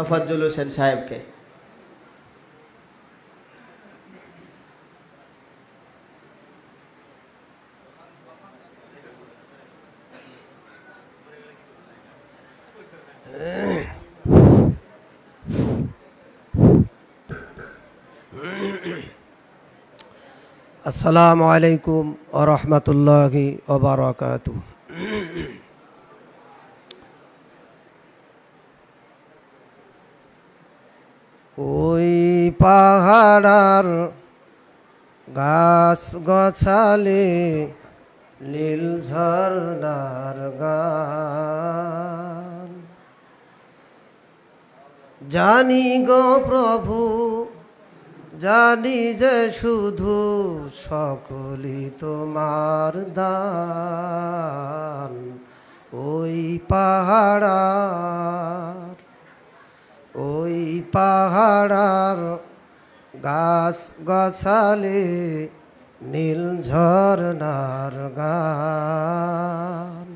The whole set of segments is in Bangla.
তফাজ্জল হোসেন সাহেবকে। আসসালামু আলাইকুম ওয়া রাহমাতুল্লাহি ওয়া বারাকাতুহু। ওই পাহাড়ার গাছ গছালে নীল ঝরনার গান, জানি গো প্রভু জানি যে শুধু সকলই তোমার দান। ওই পাহাড়ার গাছ গছালে নীল ঝরনার গান,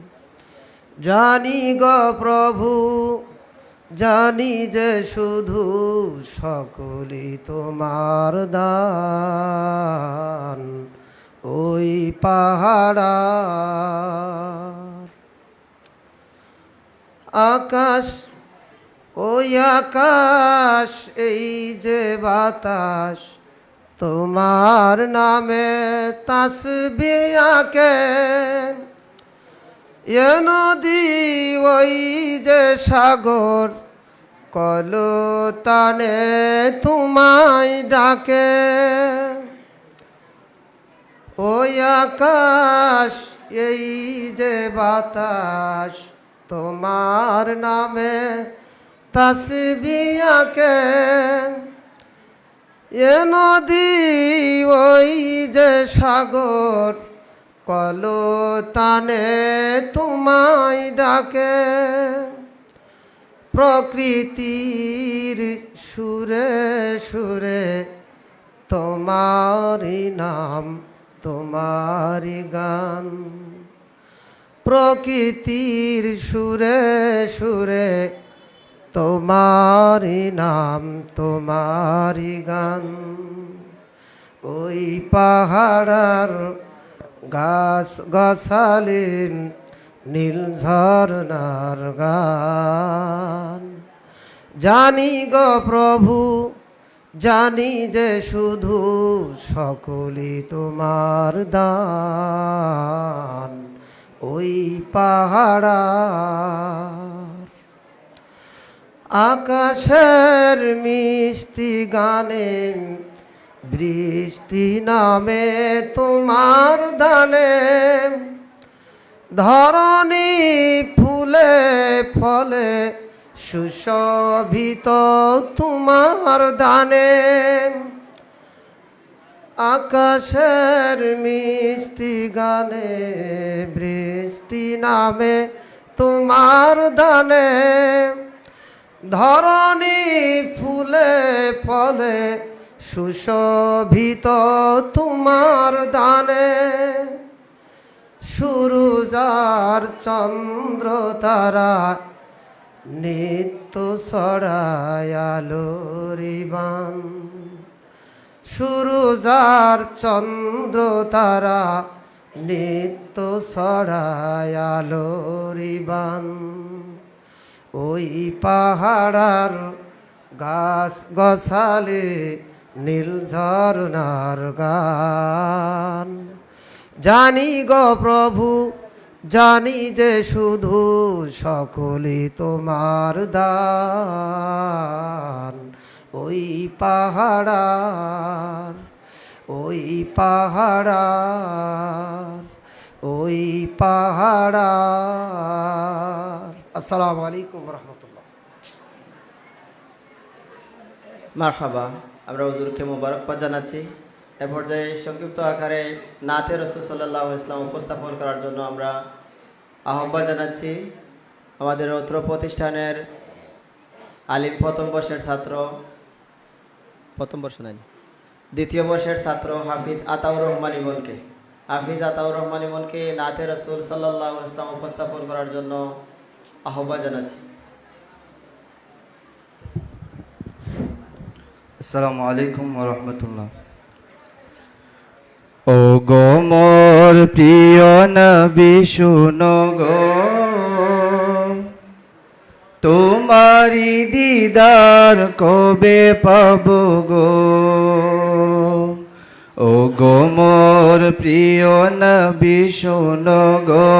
জানি গো প্রভু জানি যে শুধু সকলই তোমার দান। ওই পাহাড়ার আকাশ, ওই আকাশ, এই যে বাতাস, তোমার নামে তাসবিহ আঁকে। এ নদী, ওই যে সাগর, কলতানে তোমায় ডাকে। ওই আকাশ, এই যে বাতাস, তোমার নামে তাসবিহ আঁকে। এ নদী, ওই যে সাগর, কলতানে তোমায় ডাকে। প্রকৃতির সুরে সুরে তোমারি নাম, তোমারি গান। প্রকৃতির সুরে সুরে তোমারি নাম, তোমারি গান। ওই পাহাড়ার গাছ গছালে নীল ঝরনার গান, জানি গো প্রভু জানি যে শুধু সকলই তোমার দান। ওই পাহাড়ার আকাশের মিষ্টি গানে বৃষ্টি নামে তোমার দানে। ধরণী ফুলে ফলে সুশোভিত তোমার দানে। আকাশের মিষ্টি গানে বৃষ্টি নামে তোমার দানে। ধরণী ফুলে ফলে সুশোভিত তোমার দানে। সুরুজার চন্দ্র তারা নিত্য ছড়ায় আলোর বান। সুরুজার চন্দ্র তারা নিত্য ছড়ায় আলোর বান। ওই পাহাড়ার গাছ গছালে নীল ঝরনার গান, জানি গো প্রভু জানি যে শুধু সকলই তোমার দান। ওই পাহাড়ার, ওই পাহাড়ার, ওই পাহাড়ার। আসসালামু আলাইকুম রহমতুল্লাহ। মারহাবা, আমরা হুজুরকে মোবারকবাদ জানাচ্ছি। এ পর্যায়ে সংক্ষিপ্ত আকারে নাতে রাসূল সাল্লাল্লাহু আলাইহি ওয়াসাল্লাম উপস্থাপন করার জন্য আমরা আহ্বান জানাচ্ছি আমাদের অত্র প্রতিষ্ঠানের আলিম প্রথম বর্ষের ছাত্র, প্রথম বর্ষ নাই, দ্বিতীয় বর্ষের ছাত্র হাফিজ আতাউর রহমান ইমনকে। হাফিজ আতাউর রহমান ইমনকে নাতে রাসূল সাল্লাল্লাহু আলাইহি ওয়াসাল্লাম উপস্থাপন করার জন্য আহ্বান জানাচ্ছি। আসসালামু আলাইকুম ওয়া রাহমাতুল্লাহ। ও গো মোর প্রিয় নবী শুনো গো, তোমারি দিদার কবে পাবো গো। ও গো মোর প্রিয় নবী শুনো গো,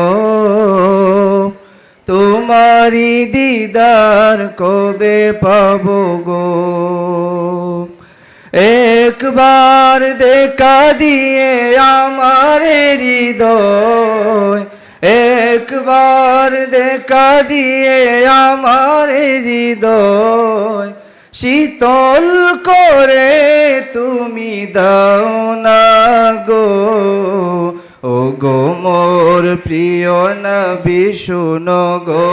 তোমারি দিদার কবে পাবো গো। একবার দেখা দিয়ে আমার হৃদয়, একবার দেখা দিয়ে আমার হৃদয় শীতল করে তুমি দাও না গো। ও গো মোর প্রিয় নবী শুনো গো,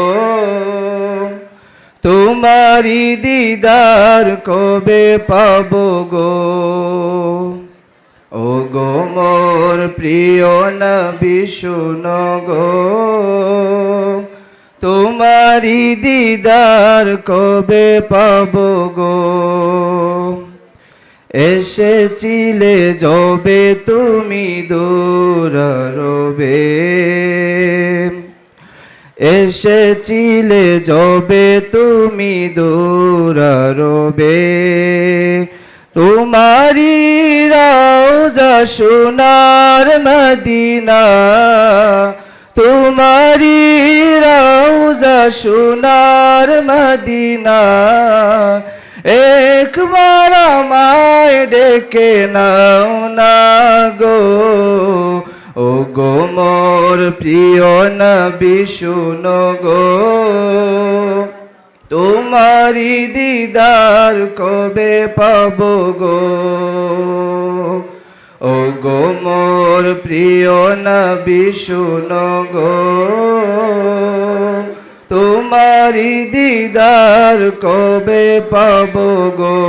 তোমারি দিদার কবে পাবো গো। ও গো মোর প্রিয় নবী শুনো গো, তোমারি দিদার কবে পাবো গো। এসেছিলে যবে তুমি দূর রবে, এসেছিলে যবে তুমি দূর রবে, তোমারি রওজা সোনার মদিনা, তোমারি রওজা সোনার মদিনা, একবার আমায় ডেকে নাও না গো। ও গো মোর প্রিয় নবী শুনো গো, তোমারি দিদার কবে পাবো গো। ও গো মোর প্রিয় নবী শুনো গো, তোমারি দিদার কবে পাবো গো।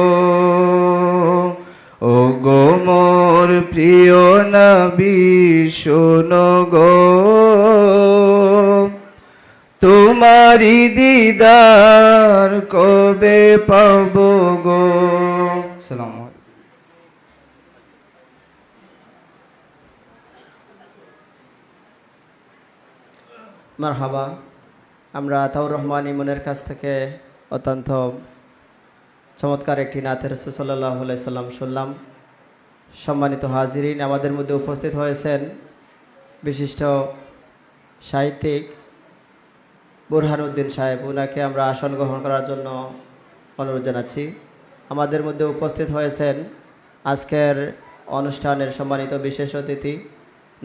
ও গো মোর প্রিয় নবী শোনো গো, তোমারি দিদার কবে পাবো গো। আসসালামু আলাইকুম। মারহাবা। আমরা আতাউর রহমান ইমনের কাছ থেকে অত্যন্ত চমৎকার একটি নাতে রাসূল সাল্লাল্লাহু আলাইহি সাল্লাম শুনলাম। সম্মানিত হাজিরিন, আমাদের মধ্যে উপস্থিত হয়েছেন বিশিষ্ট সাহিত্যিক বুরহানুদ্দিন সাহেব। ওনাকে আমরা আসন গ্রহণ করার জন্য অনুরোধ জানাচ্ছি। আমাদের মধ্যে উপস্থিত হয়েছেন আজকের অনুষ্ঠানের সম্মানিত বিশেষ অতিথি,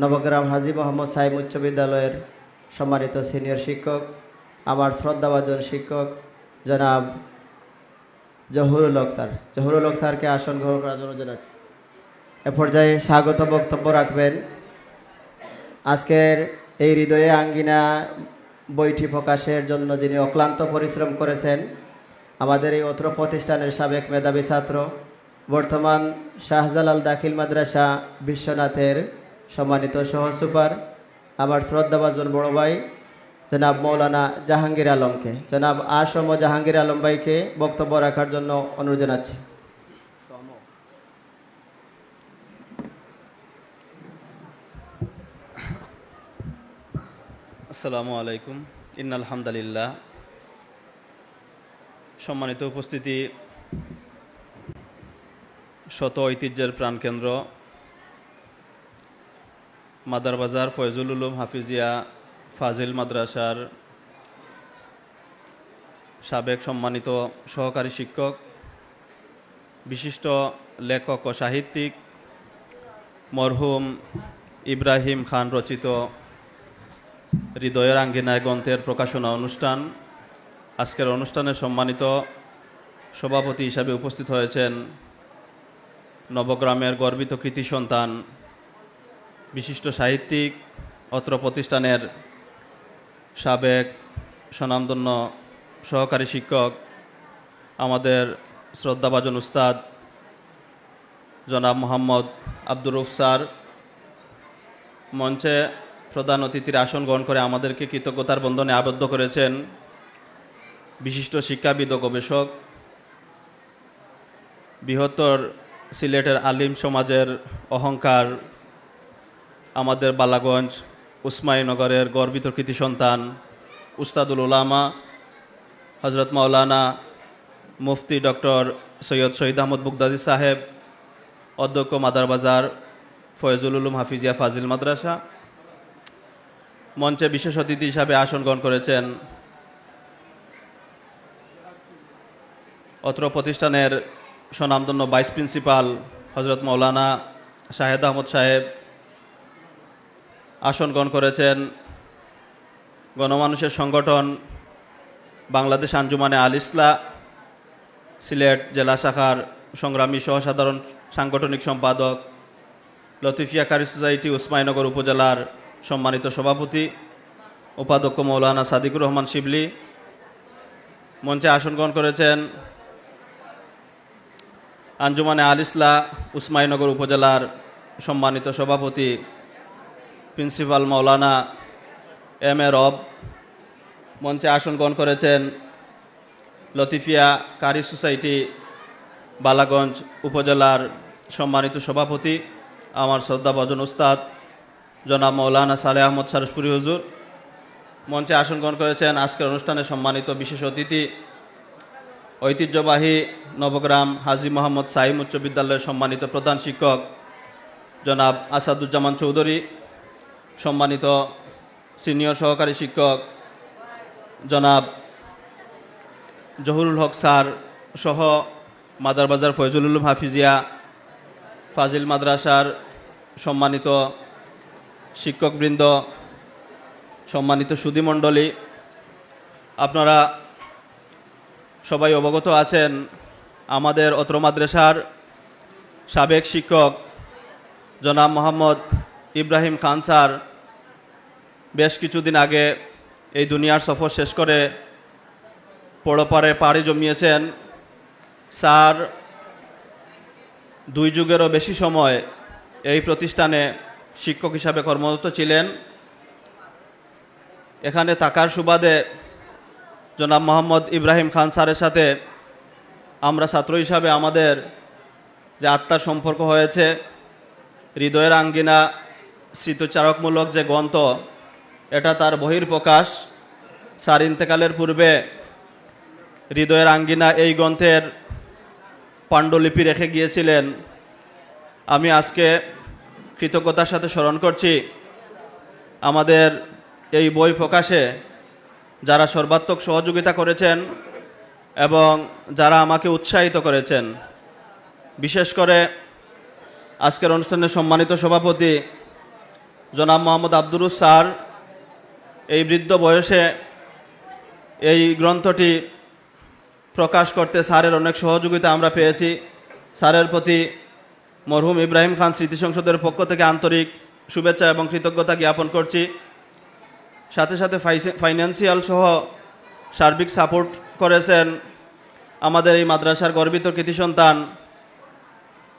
নবগ্রাম হাজী মোহাম্মদ সাইম উচ্চ বিদ্যালয়ের সম্মানিত সিনিয়র শিক্ষক, আমার শ্রদ্ধাভাজন শিক্ষক জনাব জহুরুল হক স্যার। জহুরুল হক স্যারকে আসন গ্রহণ করার জন্য জানাচ্ছি। এ পর্যায়ে স্বাগত বক্তব্য রাখবেন আজকের এই হৃদয়ে আঙ্গিনা বইটি প্রকাশের জন্য যিনি অক্লান্ত পরিশ্রম করেছেন, আমাদের এই অত্র প্রতিষ্ঠানের সাবেক মেধাবী ছাত্র, বর্তমান শাহজালাল দাখিল মাদ্রাসা বিশ্বনাথের সম্মানিত সহসুপার, আমার শ্রদ্ধাভাজন বড় ভাই জনাব মৌলানা জাহাঙ্গীর আলমকে, জনাব আসম জাহাঙ্গীর আলম ভাইকে বক্তব্য রাখার জন্য অনুরোধ জানাচ্ছি। আসসালামু আলাইকুম। ইন্নাল হামদালিল্লাহ। সম্মানিত উপস্থিতি, শত ঐতিহ্যের প্রাণকেন্দ্র মাদারবাজার ফয়জুল উলুম হাফিজিয়া ফাজিল মাদ্রাসার সাবেক সম্মানিত সহকারী শিক্ষক, বিশিষ্ট লেখক ও সাহিত্যিক মরহুম ইব্রাহিম খান রচিত হৃদয়ের আঙ্গিনায় গ্রন্থের প্রকাশনা অনুষ্ঠান। আজকের অনুষ্ঠানের সম্মানিত সভাপতি হিসাবে উপস্থিত হয়েছেন নবগ্রামের গর্বিত কৃতি সন্তান, বিশিষ্ট সাহিত্যিক, অত্র প্রতিষ্ঠানের সাবেক স্বনামধন্য সহকারী শিক্ষক, আমাদের শ্রদ্ধাভাজন উস্তাদ জনাব মোহাম্মদ আব্দুর রউফ স্যার। মঞ্চে প্রধান অতিথির আসন গ্রহণ করে আমাদেরকে কৃতজ্ঞতার বন্ধনে আবদ্ধ করেছেন বিশিষ্ট শিক্ষাবিদ ও গবেষক বৃহত্তর সিলেটের আলিম সমাজের অহংকার, আমাদের বালাগঞ্জ উসমানীনগরের গর্বিত কৃতি সন্তান উস্তাদুল উলামা হজরত মাওলানা মুফতি ডক্টর সৈয়দ শহীদ আহমদ বুগদাদি সাহেব, অধ্যক্ষ মাদারবাজার ফয়জুল উলুম হাফিজিয়া ফাজিল মাদ্রাসা। মঞ্চে বিশেষ অতিথি হিসাবে আসন গ্রহণ করেছেন অত্র প্রতিষ্ঠানের স্বনামধন্য ভাইস প্রিন্সিপাল হজরত মাওলানা শাহেদ আহমদ সাহেব। আসন গ্রহণ করেছেন গণমানুষের সংগঠন বাংলাদেশ আঞ্জুমানে আল ইসলাহ সিলেট জেলা শাখার সংগ্রামী সহসাধারণ সাংগঠনিক সম্পাদক, লতিফিয়া কারি সোসাইটি উসমানীনগর উপজেলার সম্মানিত সভাপতি উপাধ্যক্ষ মৌলানা সাদিকুর রহমান শিবলি। মঞ্চে আসন গ্রহণ করেছেন আঞ্জুমানে আল ইসলাহ উসমানীনগর উপজেলার সম্মানিত সভাপতি প্রিন্সিপাল মৌলানা এম এ রব। মঞ্চে আসন গ্রহণ করেছেন লতিফিয়া কারি সোসাইটি বালাগঞ্জ উপজেলার সম্মানিত সভাপতি আমার শ্রদ্ধাভাজন উস্তাদ জনাব মৌলানা সালেহ আহমদ সারসপুরি হুজুর। মঞ্চে আসন গ্রহণ করেছেন আজকের অনুষ্ঠানে সম্মানিত বিশেষ অতিথি ঐতিহ্যবাহী নবগ্রাম হাজী মোহাম্মদ সাইম উচ্চ বিদ্যালয়ের সম্মানিত প্রধান শিক্ষক জনাব আসাদুজ্জামান চৌধুরী, সম্মানিত সিনিয়র সহকারী শিক্ষক জনাব জহুরুল হক স্যার সহ মাদারবাজার ফয়জুল উলুম হাফিজিয়া ফাজিল মাদ্রাসার সম্মানিত শিক্ষকবৃন্দ, সম্মানিত সুধীমণ্ডলী, আপনারা সবাই অবগত আছেন আমাদের অত্র মাদ্রাসার সাবেক শিক্ষক জনাব মোহাম্মদ ইব্রাহিম খান স্যার বেশ কিছুদিন আগে এই দুনিয়ার সফর শেষ করে পরপারে পাড়ি জমিয়েছেন। স্যার 2 যুগেরও বেশি সময় এই প্রতিষ্ঠানে শিক্ষক হিসাবে কর্মরত ছিলেন। এখানে থাকার সুবাদে জনাব মোহাম্মদ ইব্রাহিম খান স্যারের সাথে আমরা ছাত্র হিসাবে আমাদের যে আত্মার সম্পর্ক হয়েছে, হৃদয়ের আঙ্গিনা স্মৃতিচারকমূলক যে গ্রন্থ, এটা তার বহির্প্রকাশ। স্যার ইন্তেকালের পূর্বে হৃদয়ের আঙ্গিনা এই গ্রন্থের পাণ্ডুলিপি রেখে গিয়েছিলেন। আমি আজকে কৃতজ্ঞতার সাথে স্মরণ করছি আমাদের এই বই প্রকাশে যারা সর্বাত্মক সহযোগিতা করেছেন এবং যারা আমাকে উৎসাহিত করেছেন। বিশেষ করে আজকের অনুষ্ঠানের সম্মানিত সভাপতি জনাব মোহাম্মদ আব্দুরুস স্যার, এই বৃদ্ধ বয়সে এই গ্রন্থটি প্রকাশ করতে স্যারের অনেক সহযোগিতা আমরা পেয়েছি। স্যারের প্রতি মরহুম ইব্রাহিম খান স্মৃতি সংসদের পক্ষ থেকে আন্তরিক শুভেচ্ছা এবং কৃতজ্ঞতা জ্ঞাপন করছি। সাথে সাথে ফাইন্যান্সিয়াল সহ সার্বিক সাপোর্ট করেছেন আমাদের এই মাদ্রাসার গর্বিত কৃতি সন্তান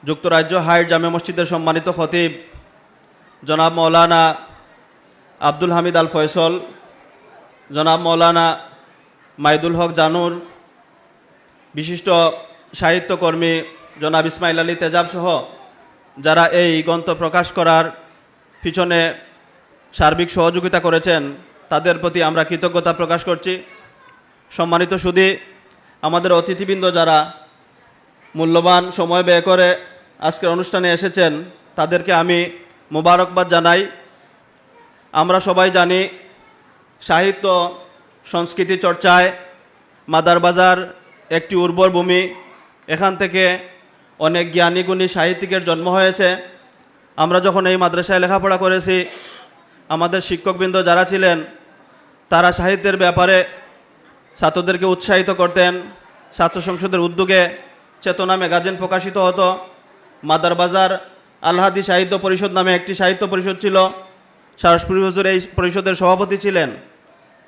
যুক্তরাজ্য হাইট জামে মসজিদের সম্মানিত খতিব জনাব মৌলানা আব্দুল হামিদ আল ফয়সল, জনাব মৌলানা মাইদুল হক জানুর, বিশিষ্ট সাহিত্যকর্মী জনাব ইসমাইল আলী তেজাব সহ যারা এই গ্রন্থ প্রকাশ করার পিছনে সার্বিক সহযোগিতা করেছেন, তাদের প্রতি আমরা কৃতজ্ঞতা প্রকাশ করছি। সম্মানিত সুধী, আমাদের অতিথিবৃন্দ যারা মূল্যবান সময় ব্যয় করে আজকের অনুষ্ঠানে এসেছেন, তাদেরকে আমি মোবারকবাদ জানাই। আমরা সবাই জানি সাহিত্য সংস্কৃতি চর্চায় মাদারবাজার একটি উর্বর ভূমি। এখান থেকে অনেক জ্ঞানী গুণী সাহিত্যিকের জন্ম হয়েছে। আমরা যখন এই মাদ্রাসায় লেখাপড়া করেছি, আমাদের শিক্ষকবৃন্দ যারা ছিলেন তারা সাহিত্যের ব্যাপারে ছাত্রদেরকে উৎসাহিত করতেন। ছাত্র সংসদের উদ্যোগে চেতনা ম্যাগাজিন প্রকাশিত হতো। মাদারবাজার আলহাদি সাহিত্য পরিষদ নামে একটি সাহিত্য পরিষদ ছিল। সারসপুরি হুজুর এই পরিষদের সভাপতি ছিলেন।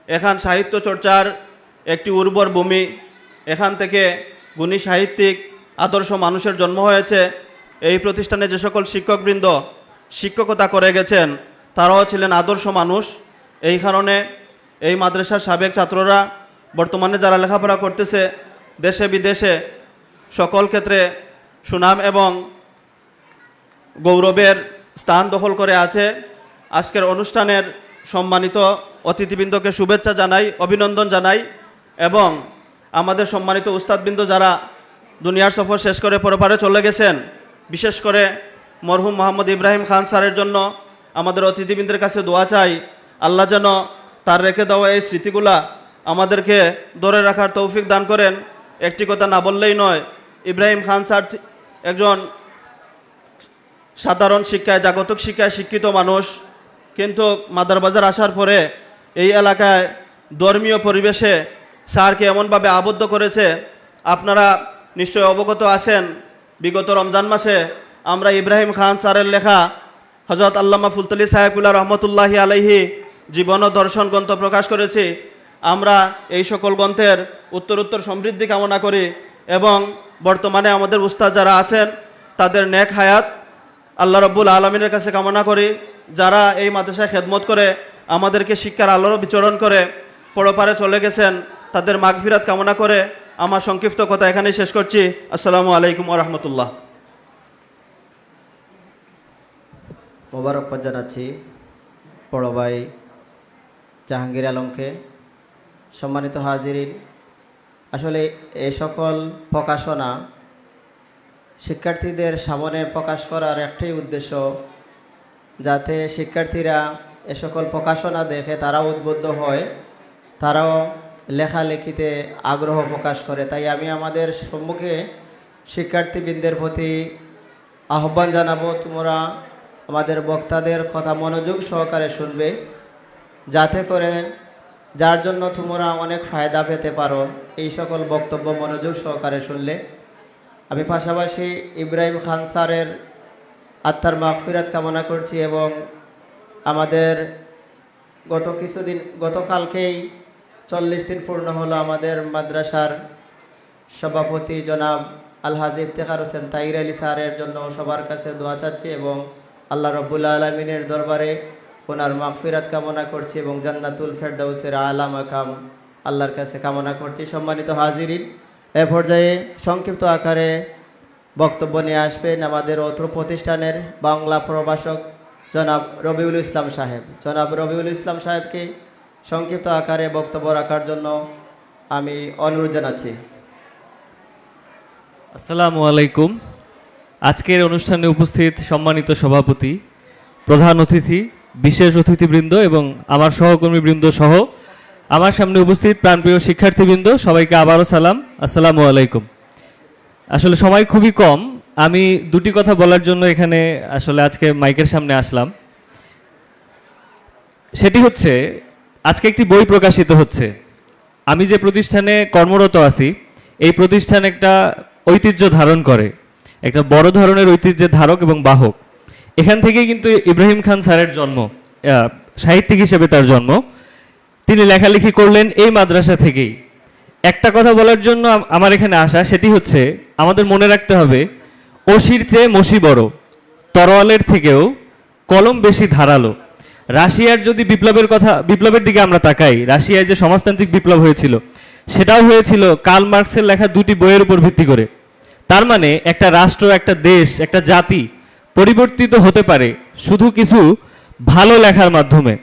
এখান সাহিত্য চর্চার একটি উর্বর ভূমি। এখান থেকে গুণী সাহিত্যিক আদর্শ মানুষের জন্ম হয়েছে। এই প্রতিষ্ঠানে যে সকল শিক্ষকবৃন্দ শিক্ষকতা করে গেছেন, তারাও ছিলেন আদর্শ মানুষ। এই কারণে এই মাদ্রাসার সাবেক ছাত্ররা বর্তমানে যারা লেখাপড়া করতেছে দেশে বিদেশে সকল ক্ষেত্রে সুনাম এবং গৌরবের স্থান দখল করে আছে। আজকের অনুষ্ঠানের সম্মানিত অতিথিবৃন্দকে শুভেচ্ছা জানাই, অভিনন্দন জানাই এবং আমাদের সম্মানিত উস্তাদবৃন্দ যারা দুনিয়ার সফর শেষ করে পরপারে চলে গেছেন, বিশেষ করে মরহুম মোহাম্মদ ইব্রাহিম খান স্যারের জন্য আমাদের অতিথিবৃন্দের কাছে দোয়া চাই, আল্লাহ যেন তার রেখে দেওয়া এই স্মৃতিগুলা আমাদেরকে ধরে রাখার তৌফিক দান করেন। একটি কথা না বললেই নয়, ইব্রাহিম খান স্যার একজন সাধারণ শিক্ষায়, জাগতিক শিক্ষায় শিক্ষিত মানুষ, কিন্তু মাদারবাজার আসার পরে এই এলাকায় ধর্মীয় পরিবেশে স্যারকে এমনভাবে আবদ্ধ করেছে। আপনারা নিশ্চয় অবগত আছেন, বিগত রমজান মাসে আমরা ইব্রাহিম খান স্যারের লেখা হযরত আল্লামা ফুলতলি সাহেবুল্লাহ রহমতুল্লাহি আলাইহি জীবন ও দর্শন গ্রন্থ প্রকাশ করেছি। আমরা এই সকল গ্রন্থের উত্তরোত্তর সমৃদ্ধি কামনা করি এবং বর্তমানে আমাদের উস্তাদ যারা আছেন তাদের নেক হায়াত আল্লাহ রব্বুল আলমিনের কাছে কামনা করি। যারা এই মাদ্রাসায় খেদমত করে আমাদেরকে শিক্ষার আলোর বিচরণ করে পরপারে চলে গেছেন, তাদের মাগফিরাত কামনা করে আমার সংক্ষিপ্ত কথা এখানেই শেষ করছি। আসসালামু আলাইকুম ওয়া রাহমাতুল্লাহ। মোবারকবাদ জানাচ্ছি বড় ভাই জাহাঙ্গীর আলমকে। সম্মানিত হাজিরিন, আসলে এই সকল প্রকাশনা শিক্ষার্থীদের সামনে প্রকাশ করার একটাই উদ্দেশ্য, যাতে শিক্ষার্থীরা এ সকল প্রকাশনা দেখে তারাও উদ্বুদ্ধ হয়, তারাও লেখালেখিতে আগ্রহ প্রকাশ করে। তাই আমি আমাদের সম্মুখে শিক্ষার্থীবৃন্দের প্রতি আহ্বান জানাবো, তোমরা আমাদের বক্তাদের কথা মনোযোগ সহকারে শুনবে, যাতে করে যার জন্য তোমরা অনেক ফায়দা পেতে পারো। এই সকল বক্তব্য মনোযোগ সহকারে শুনলে আমি পাশাপাশি ইব্রাহিম খান স্যারের আত্মার মাগফিরাত কামনা করছি এবং আমাদের গতকালকেই 40 দিন পূর্ণ হলো আমাদের মাদ্রাসার সভাপতি জনাব আলহাজি ইফতেখার হোসেন তাহির আলী স্যারের জন্য সবার কাছে দোয়া চাচ্ছি এবং আল্লাহ রব্বুল আলমিনের দরবারে ওনার মাগফিরাত কামনা করছি এবং জান্নাতুল ফেরদাউসের আলা মাকাম আল্লাহর কাছে কামনা করছি। সম্মানিত হাজিরিন, এ পর্যায়ে সংক্ষিপ্ত আকারে বক্তব্য নিয়ে আসবেন আমাদের অত্র প্রতিষ্ঠানের বাংলা প্রভাষক জনাব রবিউল ইসলাম সাহেব। জনাব রবিউল ইসলাম সাহেবকে সংক্ষিপ্ত আকারে বক্তব্য রাখার জন্য আমি অনুরোধ জানাচ্ছি। আসসালামু আলাইকুম। আজকের অনুষ্ঠানে উপস্থিত সম্মানিত সভাপতি, প্রধান অতিথি, বিশেষ অতিথিবৃন্দ এবং আমার সহকর্মীবৃন্দ সহ আমার সামনে উপস্থিত প্রাণপ্রিয় শিক্ষার্থীবৃন্দ, সবাইকে আবারও সালাম, আসসালামু আলাইকুম। আসলে সময় খুবই কম, আমি দুটি কথা বলার জন্য এখানে আসলে আজকে মাইকের সামনে আসলাম। সেটি হচ্ছে, আজকে একটি বই প্রকাশিত হচ্ছে। আমি যে প্রতিষ্ঠানে কর্মরত আছি, এই প্রতিষ্ঠান একটা ঐতিহ্য ধারণ করে, একটা বড় ধরনের ঐতিহ্যের ধারক এবং বাহক। এখান থেকেই কিন্তু ইব্রাহিম খান স্যারের জন্ম, সাহিত্যিক হিসেবে তার জন্ম। তিনি লেখালেখি করলেন এই মাদ্রাসা থেকেই। একটা কথা বলার জন্য আমার এখানে আসা, সেটি হচ্ছে আমাদের মনে রাখতে হবে, অসির চেয়ে মসি বড়, তরোয়ালের থেকেও কলম বেশি ধারালো। রাশিয়ার যদি বিপ্লবের দিকে আমরা তাকাই, রাশিয়ায় যে সমাজতান্ত্রিক বিপ্লব হয়েছিল, সেটাও হয়েছিল কার্ল মার্কসের লেখা দুটি বইয়ের উপর ভিত্তি করে। তার মানে একটা রাষ্ট্র, একটা দেশ, একটা জাতি পরিবর্তিত হতে পারে শুধু কিছু ভালো লেখার মাধ্যমে।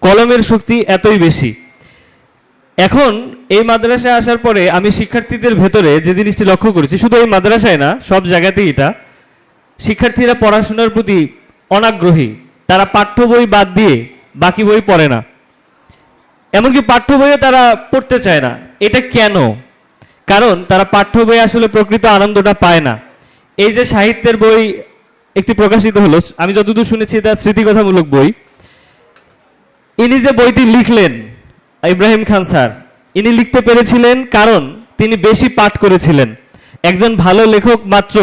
কলমের শক্তি এতই বেশি। এখন এই মাদ্রাসায় আসার পরে আমি শিক্ষার্থীদের ভেতরে যে জিনিসটি লক্ষ্য করেছি, শুধু এই মাদ্রাসায় না, সব জায়গাতেই এটা, শিক্ষার্থীরা পড়াশোনার প্রতি অনাগ্রহী। তারা পাঠ্য বই বাদ দিয়ে বাকি বই পড়ে না, এমনকি পাঠ্য বইও তারা পড়তে চায় না। এটা কেন? কারণ তারা পাঠ্য বই আসলে প্রকৃত আনন্দটা পায় না। এই যে সাহিত্যের বই একটি প্রকাশিত হলো, আমি যতদূর শুনেছি এটা স্মৃতিকথামূলক বই। ইনি যে বইটি লিখলেন, ইব্রাহিম খান স্যার, ইনি লিখতে পেরেছিলেন কারণ তিনি বেশি পাঠ করেছিলেন। একজন ভালো লেখক মাত্র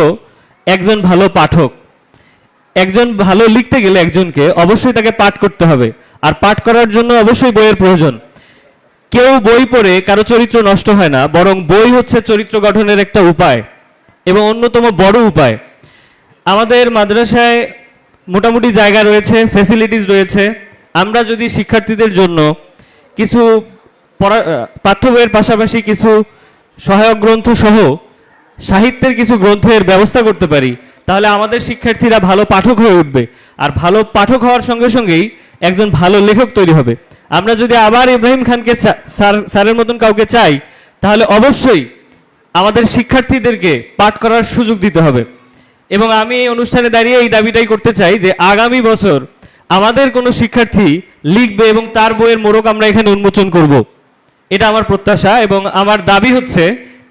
একজন ভালো পাঠক। একজন ভালো লিখতে গেলে একজনকে অবশ্যই তাকে পাঠ করতে হবে, আর পাঠ করার জন্য অবশ্যই বইয়ের প্রয়োজন। কেউ বই পড়ে কারো চরিত্র নষ্ট হয় না, বরং বই হচ্ছে চরিত্র গঠনের একটা উপায় এবং অন্যতম বড় উপায়। আমাদের মাদ্রাসায় মোটামুটি জায়গা রয়েছে, ফ্যাসিলিটিস রয়েছে। আমরা যদি শিক্ষার্থীদের জন্য কিছু পাঠ্য বইয়ের পাশাপাশি কিছু সহায়ক গ্রন্থ সহ সাহিত্যের কিছু গ্রন্থের ব্যবস্থা করতে পারি, তাহলে আমাদের শিক্ষার্থীরা ভালো পাঠক হয়ে উঠবে। আর ভালো পাঠক হওয়ার সঙ্গে সঙ্গেই একজন ভালো লেখক তৈরি হবে। আমরা যদি আবার ইব্রাহিম খানকে স্যারের মতন কাউকে চাই, তাহলে অবশ্যই আমাদের শিক্ষার্থীদেরকে পাঠ করার সুযোগ দিতে হবে। এবং আমি এই অনুষ্ঠানে দাঁড়িয়ে এই দাবিটাই করতে চাই যে আগামী বছর আমাদের কোনো শিক্ষার্থী লিখবে এবং তার বইয়ের মোড়ক আমরা এখানে উন্মোচন করব। এটা আমার প্রত্যাশা এবং আমার দাবি হচ্ছে,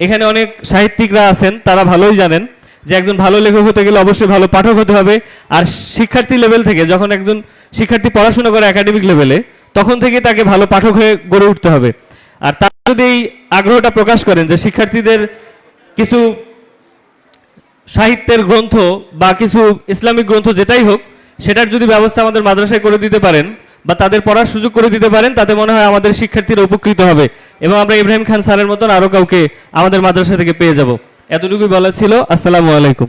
এখানে অনেক সাহিত্যিকরা আছেন, তারা ভালোই জানেন যে একজন ভালো লেখক হতে গেলে অবশ্যই ভালো পাঠক হতে হবে। আর শিক্ষার্থী লেভেল থেকে, যখন একজন শিক্ষার্থী পড়াশোনা করে একাডেমিক লেভেলে, তখন থেকে তাকে ভালো পাঠক হয়ে গড়ে উঠতে হবে। আর তারা যদি এই আগ্রহটা প্রকাশ করেন যে শিক্ষার্থীদের কিছু সাহিত্যের গ্রন্থ বা কিছু ইসলামিক গ্রন্থ যেটাই হোক, সেটার যদি ব্যবস্থা আমাদের মাদ্রাসায় করে দিতে পারেন বা তাদের পড়ার সুযোগ করে দিতে পারেন, তাতে মনে হয় আমাদের শিক্ষার্থীরা উপকৃত হবে এবং আমরা ইব্রাহিম খান স্যারের মতন আরো কাউকে আমাদের মাদ্রাসা থেকে পেয়ে যাব। এতটুকুই বলা ছিল। আসসালামু আলাইকুম।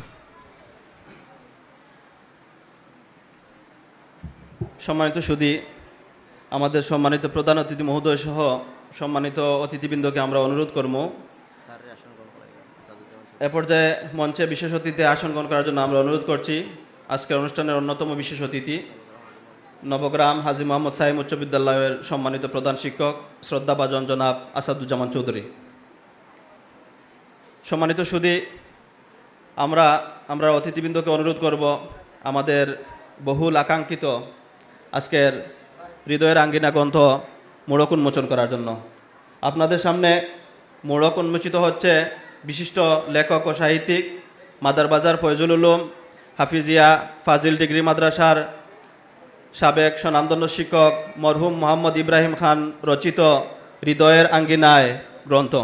সম্মানিত সুধী, আমাদের সম্মানিত প্রধান অতিথি মহোদয় সহ সম্মানিত অতিথিবৃন্দকে আমরা অনুরোধ করব এ পর্যায়ে মঞ্চে বিশেষ অতিথি আসন গ্রহণ করার জন্য আমরা অনুরোধ করছি। আজকের অনুষ্ঠানের অন্যতম বিশেষ অতিথি নবগ্রাম হাজী মোহাম্মদ সাইম উচ্চ বিদ্যালয়ের সম্মানিত প্রধান শিক্ষক শ্রদ্ধাভাজন জনাব আসাদুজ্জামান চৌধুরী। সম্মানিত সুধী, আমরা অতিথিবৃন্দকে অনুরোধ করব আমাদের বহুল আকাঙ্ক্ষিত আজকের হৃদয়ের আঙ্গিনা গ্রন্থ মোড়ক উন্মোচন করার জন্য। আপনাদের সামনে মোড়ক উন্মোচিত হচ্ছে বিশিষ্ট লেখক ও সাহিত্যিক মাদারবাজার ফয়জুল উলুম হাফিজিয়া ফাজিল ডিগ্রি মাদ্রাসার সাবেক স্বনামধন্য শিক্ষক মরহুম মোহাম্মদ ইব্রাহিম খান রচিত হৃদয়ের আঙ্গিনায় গ্রন্থ।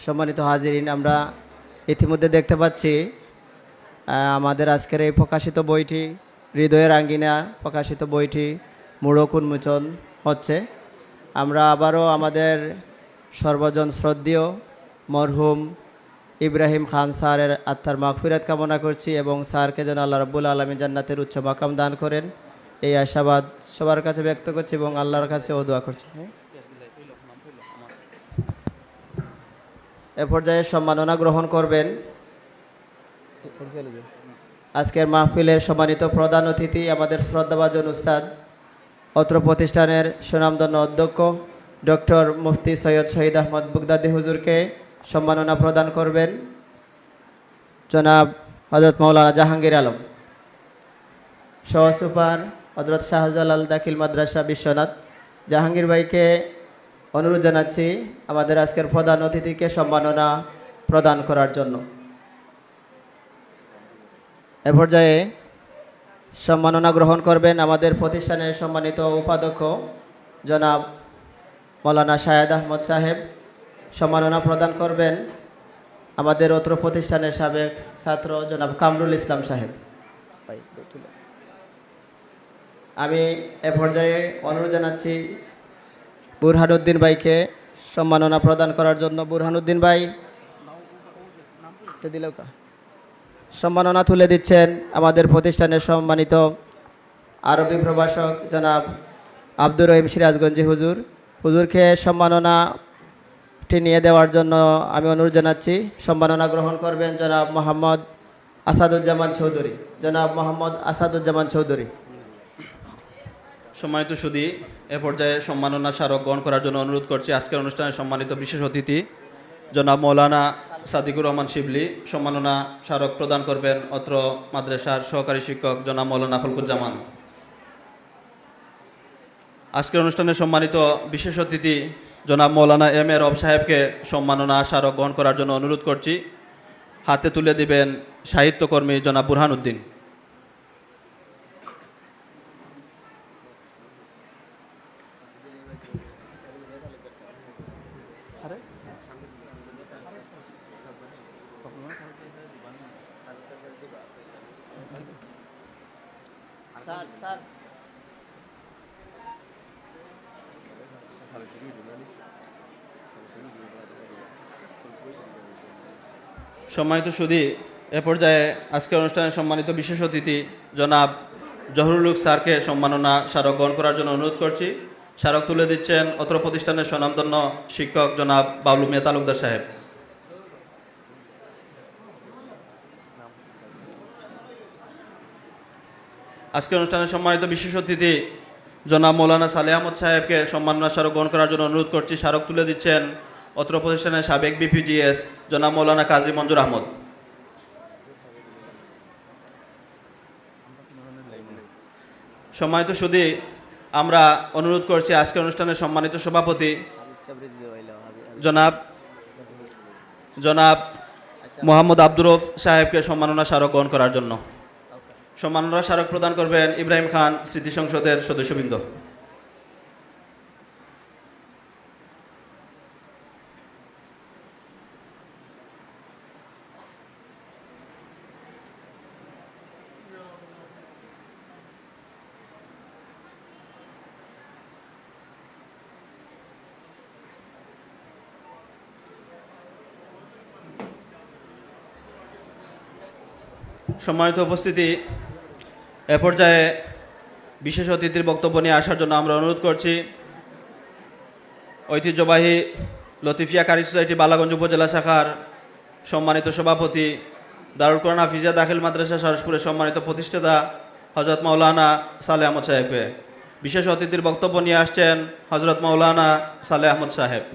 সম্মানিত হাজিরিন, আমরা ইতিমধ্যে দেখতে পাচ্ছি আমাদের আজকের এই প্রকাশিত বইটি হৃদয়ের আঙ্গিনা প্রকাশিত বইটি মোড়ক উন্মোচন হচ্ছে। আমরা আবারও আমাদের সর্বজন শ্রদ্ধেয় মরহুম ইব্রাহিম খান স্যারের আত্মার মাগফিরাত কামনা করছি এবং স্যারকে যেন আল্লাহ রাব্বুল আলামিন জান্নাতের উচ্চ মাকাম দান করেন, এই আশাবাদ সবার কাছে ব্যক্ত করছি এবং আল্লাহর কাছে ও দোয়া করছি। এ পর্যায়ে সম্মাননা গ্রহণ করবেন আজকের মাহফিলের সম্মানিত প্রধান অতিথি আমাদের শ্রদ্ধাভাজন উস্তাদ, অত্র প্রতিষ্ঠানের সুনামধন্য অধ্যক্ষ ডক্টর মুফতি সৈয়দ শহীদ আহমদ বুগদাদি হুজুরকে সম্মাননা প্রদান করবেন জনাব হযরত মাওলানা জাহাঙ্গীর আলম। সহ সুপার হযরত শাহজালাল দাখিল মাদ্রাসা বিশ্বনাথ জাহাঙ্গীর ভাইকে অনুরোধ জানাচ্ছি আমাদের আজকের প্রধান অতিথিকে সম্মাননা প্রদান করার জন্য। এ পর্যায়ে সম্মাননা গ্রহণ করবেন আমাদের প্রতিষ্ঠানের সম্মানিত উপাধ্যক্ষ জনাব মৌলানা শাহেদ আহমদ সাহেব। সম্মাননা প্রদান করবেন আমাদের অত্র প্রতিষ্ঠানের সাবেক ছাত্র জনাব কামরুল ইসলাম সাহেব। আমি এ পর্যায়ে অনুরোধ জানাচ্ছি বুরহানুদ্দিন ভাইকে সম্মাননা প্রদান করার জন্য। বুরহানুদ্দিন ভাই সম্মাননা তুলে দিচ্ছেন আমাদের প্রতিষ্ঠানের সম্মানিত আরবি প্রভাষক জনাব আব্দুর রহিম সিরাজগঞ্জি হুজুরকে সম্মাননাটি নিয়ে দেওয়ার জন্য আমি অনুরোধ জানাচ্ছি। সম্মাননা গ্রহণ করবেন জনাব মোহাম্মদ আসাদুজ্জামান চৌধুরী। জনাব মোহাম্মদ আসাদুজ্জামান চৌধুরী। সম্মানিত সুধী, এ পর্যায়ে সম্মাননা স্মারক গ্রহণ করার জন্য অনুরোধ করছি আজকের অনুষ্ঠানের সম্মানিত বিশেষ অতিথি জনাব মৌলানা সাদিকুর রহমান শিবলি। সম্মাননা স্মারক প্রদান করবেন অত্র মাদ্রাসার সহকারী শিক্ষক জনাব মৌলানা খলকুজ্জামান। আজকের অনুষ্ঠানের সম্মানিত বিশেষ অতিথি জনাব মৌলানা এম এ রব সাহেবকে সম্মাননা স্মারক গ্রহণ করার জন্য অনুরোধ করছি। হাতে তুলে দিবেন সাহিত্যকর্মী জনাব বুরহানুদ্দিন। সম্মানিত সুধী, এ পর্যায়ে আজকের অনুষ্ঠানের সম্মানিত বিশেষ অতিথি জনাব জহুরুল হক স্যারকে সম্মাননা স্মারক গ্রহণ করার জন্য অনুরোধ করছি। স্মারক তুলে দিচ্ছেন অত্র প্রতিষ্ঠানের স্বনামধন্য শিক্ষক জনাব বাবলু মিয়া তালুকদার সাহেব। আজকের অনুষ্ঠানের সম্মানিত বিশেষ অতিথি জনাব মৌলানা সালেহ আহমদ সাহেবকে সম্মাননা স্মারক গ্রহণ করার জন্য অনুরোধ করছি। স্মারক তুলে দিচ্ছেন অত্র প্রতিষ্ঠানের সাবেক বিপিজিএস জনাব মৌলানা কাজী মঞ্জুর আহমদ। সম্মানিত সুধী, আমরা অনুরোধ করছি আজকের অনুষ্ঠানের সম্মানিত সভাপতি জনাব মোহাম্মদ আব্দুর রউফ সাহেবকে সম্মাননা স্মারক গ্রহণ করার জন্য। সম্মাননা স্মারক প্রদান করবেন ইব্রাহিম খান স্মৃতি সংসদের সদস্যবৃন্দ। সম্মানিত উপস্থিতি, এ পর্যায়ে বিশেষ অতিথির বক্তব্য নিয়ে আসার জন্য আমরা অনুরোধ করছি ঐতিহ্যবাহী লতিফিয়া কারি সোসাইটি বালাগঞ্জ উপজেলা শাখার সম্মানিত সভাপতি দারুল কোরআন হাফিজিয়া দাখিল মাদ্রাসা সরসপুরের সম্মানিত প্রতিষ্ঠাতা হযরত মাওলানা সালেহ আহমদ সাহেবকে। বিশেষ অতিথির বক্তব্য নিয়ে আসছেন হযরত মাওলানা সালেহ আহমদ সাহেব।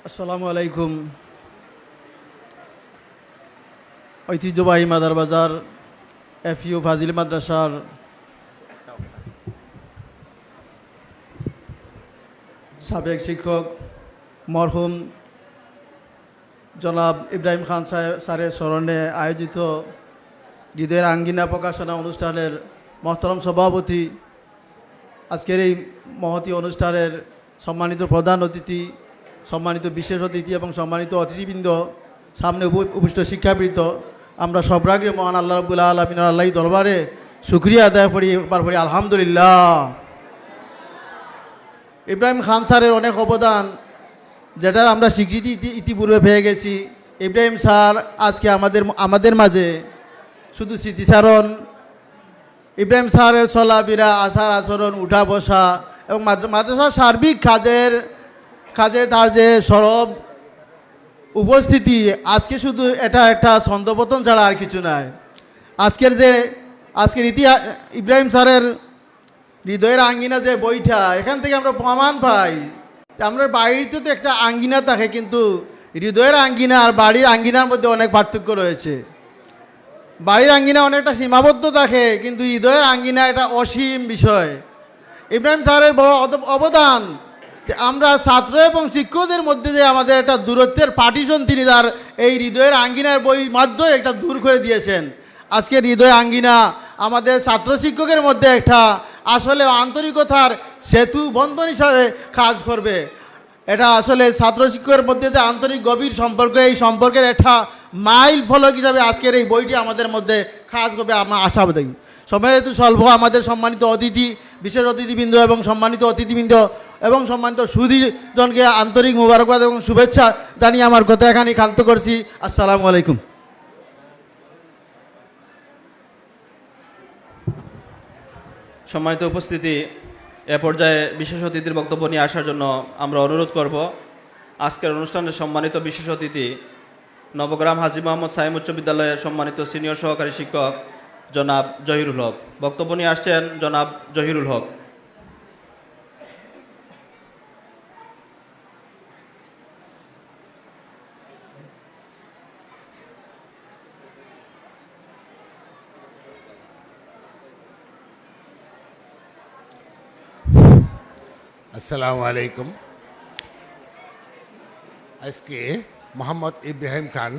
আসসালামু আলাইকুম। ঐতিহ্যবাহী মাদার বাজার এফইউ ফাজিল মাদ্রাসার সাবেক শিক্ষক মরহুম জনাব ইব্রাহিম খান স্যারের স্মরণে আয়োজিত হৃদয়ের আঙ্গিনা প্রকাশনা অনুষ্ঠানের মহতরম সভাপতি, আজকের এই মহতী অনুষ্ঠানের সম্মানিত প্রধান অতিথি, সম্মানিত বিশেষ অতিথি এবং সম্মানিত অতিথিবৃন্দ, সামনে উপস্থিত শিক্ষাবৃন্দ, আমরা সর্বাগ্রে মহান আল্লাহ রাব্বুল আলামিনের আল্লাহর দরবারে শুকরিয়া আদায় করি, একবার পড়ি আলহামদুলিল্লাহ। ইব্রাহিম খান স্যারের অনেক অবদান, যেটার আমরা স্বীকৃতি ইতিপূর্বে পেয়ে গেছি। ইব্রাহিম স্যার আজকে আমাদের মাঝে শুধু স্মৃতিচারণ, ইব্রাহিম স্যারের চলাফেরা, আচার আচরণ, উঠা বসা এবং মাদ্রাসার সার্বিক কাজে তার যে সরব উপস্থিতি, আজকে শুধু এটা একটা ছন্দপতন ছাড়া আর কিছু নয়। আজকের ইতিহাস ইব্রাহিম স্যারের হৃদয়ের আঙ্গিনা যে বইটা, এখান থেকে আমরা প্রমাণ পাই যে আমরা বাড়িতে তো একটা আঙ্গিনা থাকে, কিন্তু হৃদয়ের আঙ্গিনা আর বাড়ির আঙ্গিনার মধ্যে অনেক পার্থক্য রয়েছে। বাড়ির আঙ্গিনা অনেকটা সীমাবদ্ধ থাকে, কিন্তু হৃদয়ের আঙ্গিনা এটা অসীম বিষয়। ইব্রাহিম স্যারের বড় অবদান, আমরা ছাত্র এবং শিক্ষকদের মধ্যে যে আমাদের একটা দূরত্বের পার্টিশন তিনি তার এই হৃদয়ের আঙ্গিনার বই মাধ্যমে একটা দূর করে দিয়েছেন। আজকে হৃদয় আঙ্গিনা আমাদের ছাত্র শিক্ষকের মধ্যে একটা আসলে আন্তরিকতার সেতু বন্ধন হিসাবে কাজ করবে। এটা আসলে ছাত্র শিক্ষকের মধ্যে যে আন্তরিক গভীর সম্পর্ক, এই সম্পর্কের একটা মাইল ফলক হিসাবে আজকের এই বইটি আমাদের মধ্যে কাজ করবে আমরা আশাবাদী। সময় যেহেতু স্বল্প, আমাদের সম্মানিত অতিথি, বিশেষ অতিথিবৃন্দ এবং সম্মানিত অতিথিবৃন্দ এবং সম্মানিত সুধীজনকে আন্তরিক মোবারকবাদ এবং শুভেচ্ছা জানিয়ে আমার কথা এখানে ক্ষান্ত করছি। আসসালামু আলাইকুম। সম্মানিত উপস্থিতি, এ পর্যায়ে বিশেষ অতিথির বক্তব্য নিয়ে আসার জন্য আমরা অনুরোধ করব আজকের অনুষ্ঠানের সম্মানিত বিশেষ অতিথি নবগ্রাম হাজী মোহাম্মদ সাইম উচ্চ বিদ্যালয়ের সম্মানিত সিনিয়র সহকারী শিক্ষক জনাব জহিরুল হক। বক্তব্য নিয়ে আসছেন জনাব জহিরুল হক। আসসালামু আলাইকুম। আজকে মোহাম্মদ ইব্রাহিম খান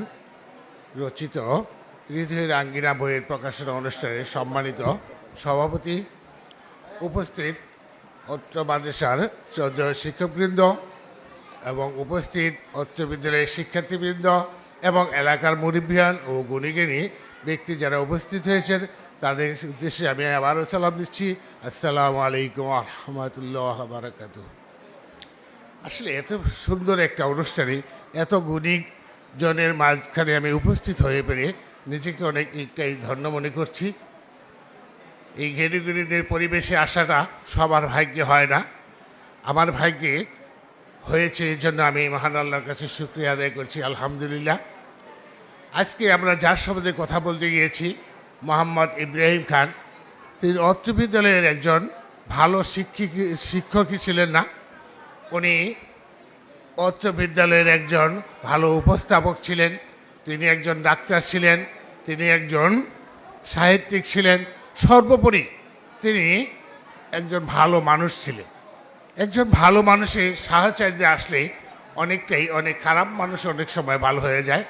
রচিত হৃদয়ের আঙ্গিনা বইয়ের প্রকাশনা অনুষ্ঠানের সম্মানিত সভাপতি, উপস্থিত অত্র মাদ্রাসার শ্রদ্ধেয় শিক্ষকবৃন্দ, এবং উপস্থিত অত্র বিদ্যালয়ের শিক্ষার্থীবৃন্দ এবং এলাকার মুরব্বিয়ান ও গুণীজ্ঞানী ব্যক্তি যারা উপস্থিত হয়েছেন তাদের উদ্দেশ্যে আমি আবারও সালাম দিচ্ছি। আসসালামু আলাইকুম ওয়া রাহমাতুল্লাহি ওয়া বারাকাতুহু। আসলে এত সুন্দর একটা অনুষ্ঠানে এত গুণীজনের মাঝখানে আমি উপস্থিত হয়ে পেরে নিজেকে অনেকটাই ধন্য মনে করছি। এই জ্ঞানীগুণীদের পরিবেশে আসাটা সবার ভাগ্যে হয় না, আমার ভাগ্যে হয়েছে, এই জন্য আমি মহান আল্লাহর কাছে শুকরিয়া আদায় করছি, আলহামদুলিল্লাহ। আজকে আমরা যার সম্বন্ধে কথা বলতে গিয়েছি, মোহাম্মদ ইব্রাহিম খান, তিনি অত্র বিদ্যালয়ের একজন ভালো শিক্ষকই ছিলেন না, উনি অত্র বিদ্যালয়ের একজন ভালো উপস্থাপক ছিলেন, তিনি একজন ডাক্তার ছিলেন, তিনি একজন সাহিত্যিক ছিলেন, সর্বোপরি তিনি একজন ভালো মানুষ ছিলেন। একজন ভালো মানুষের সাহচর্যে আসলে অনেক খারাপ মানুষ অনেক সময় ভালো হয়ে যায়।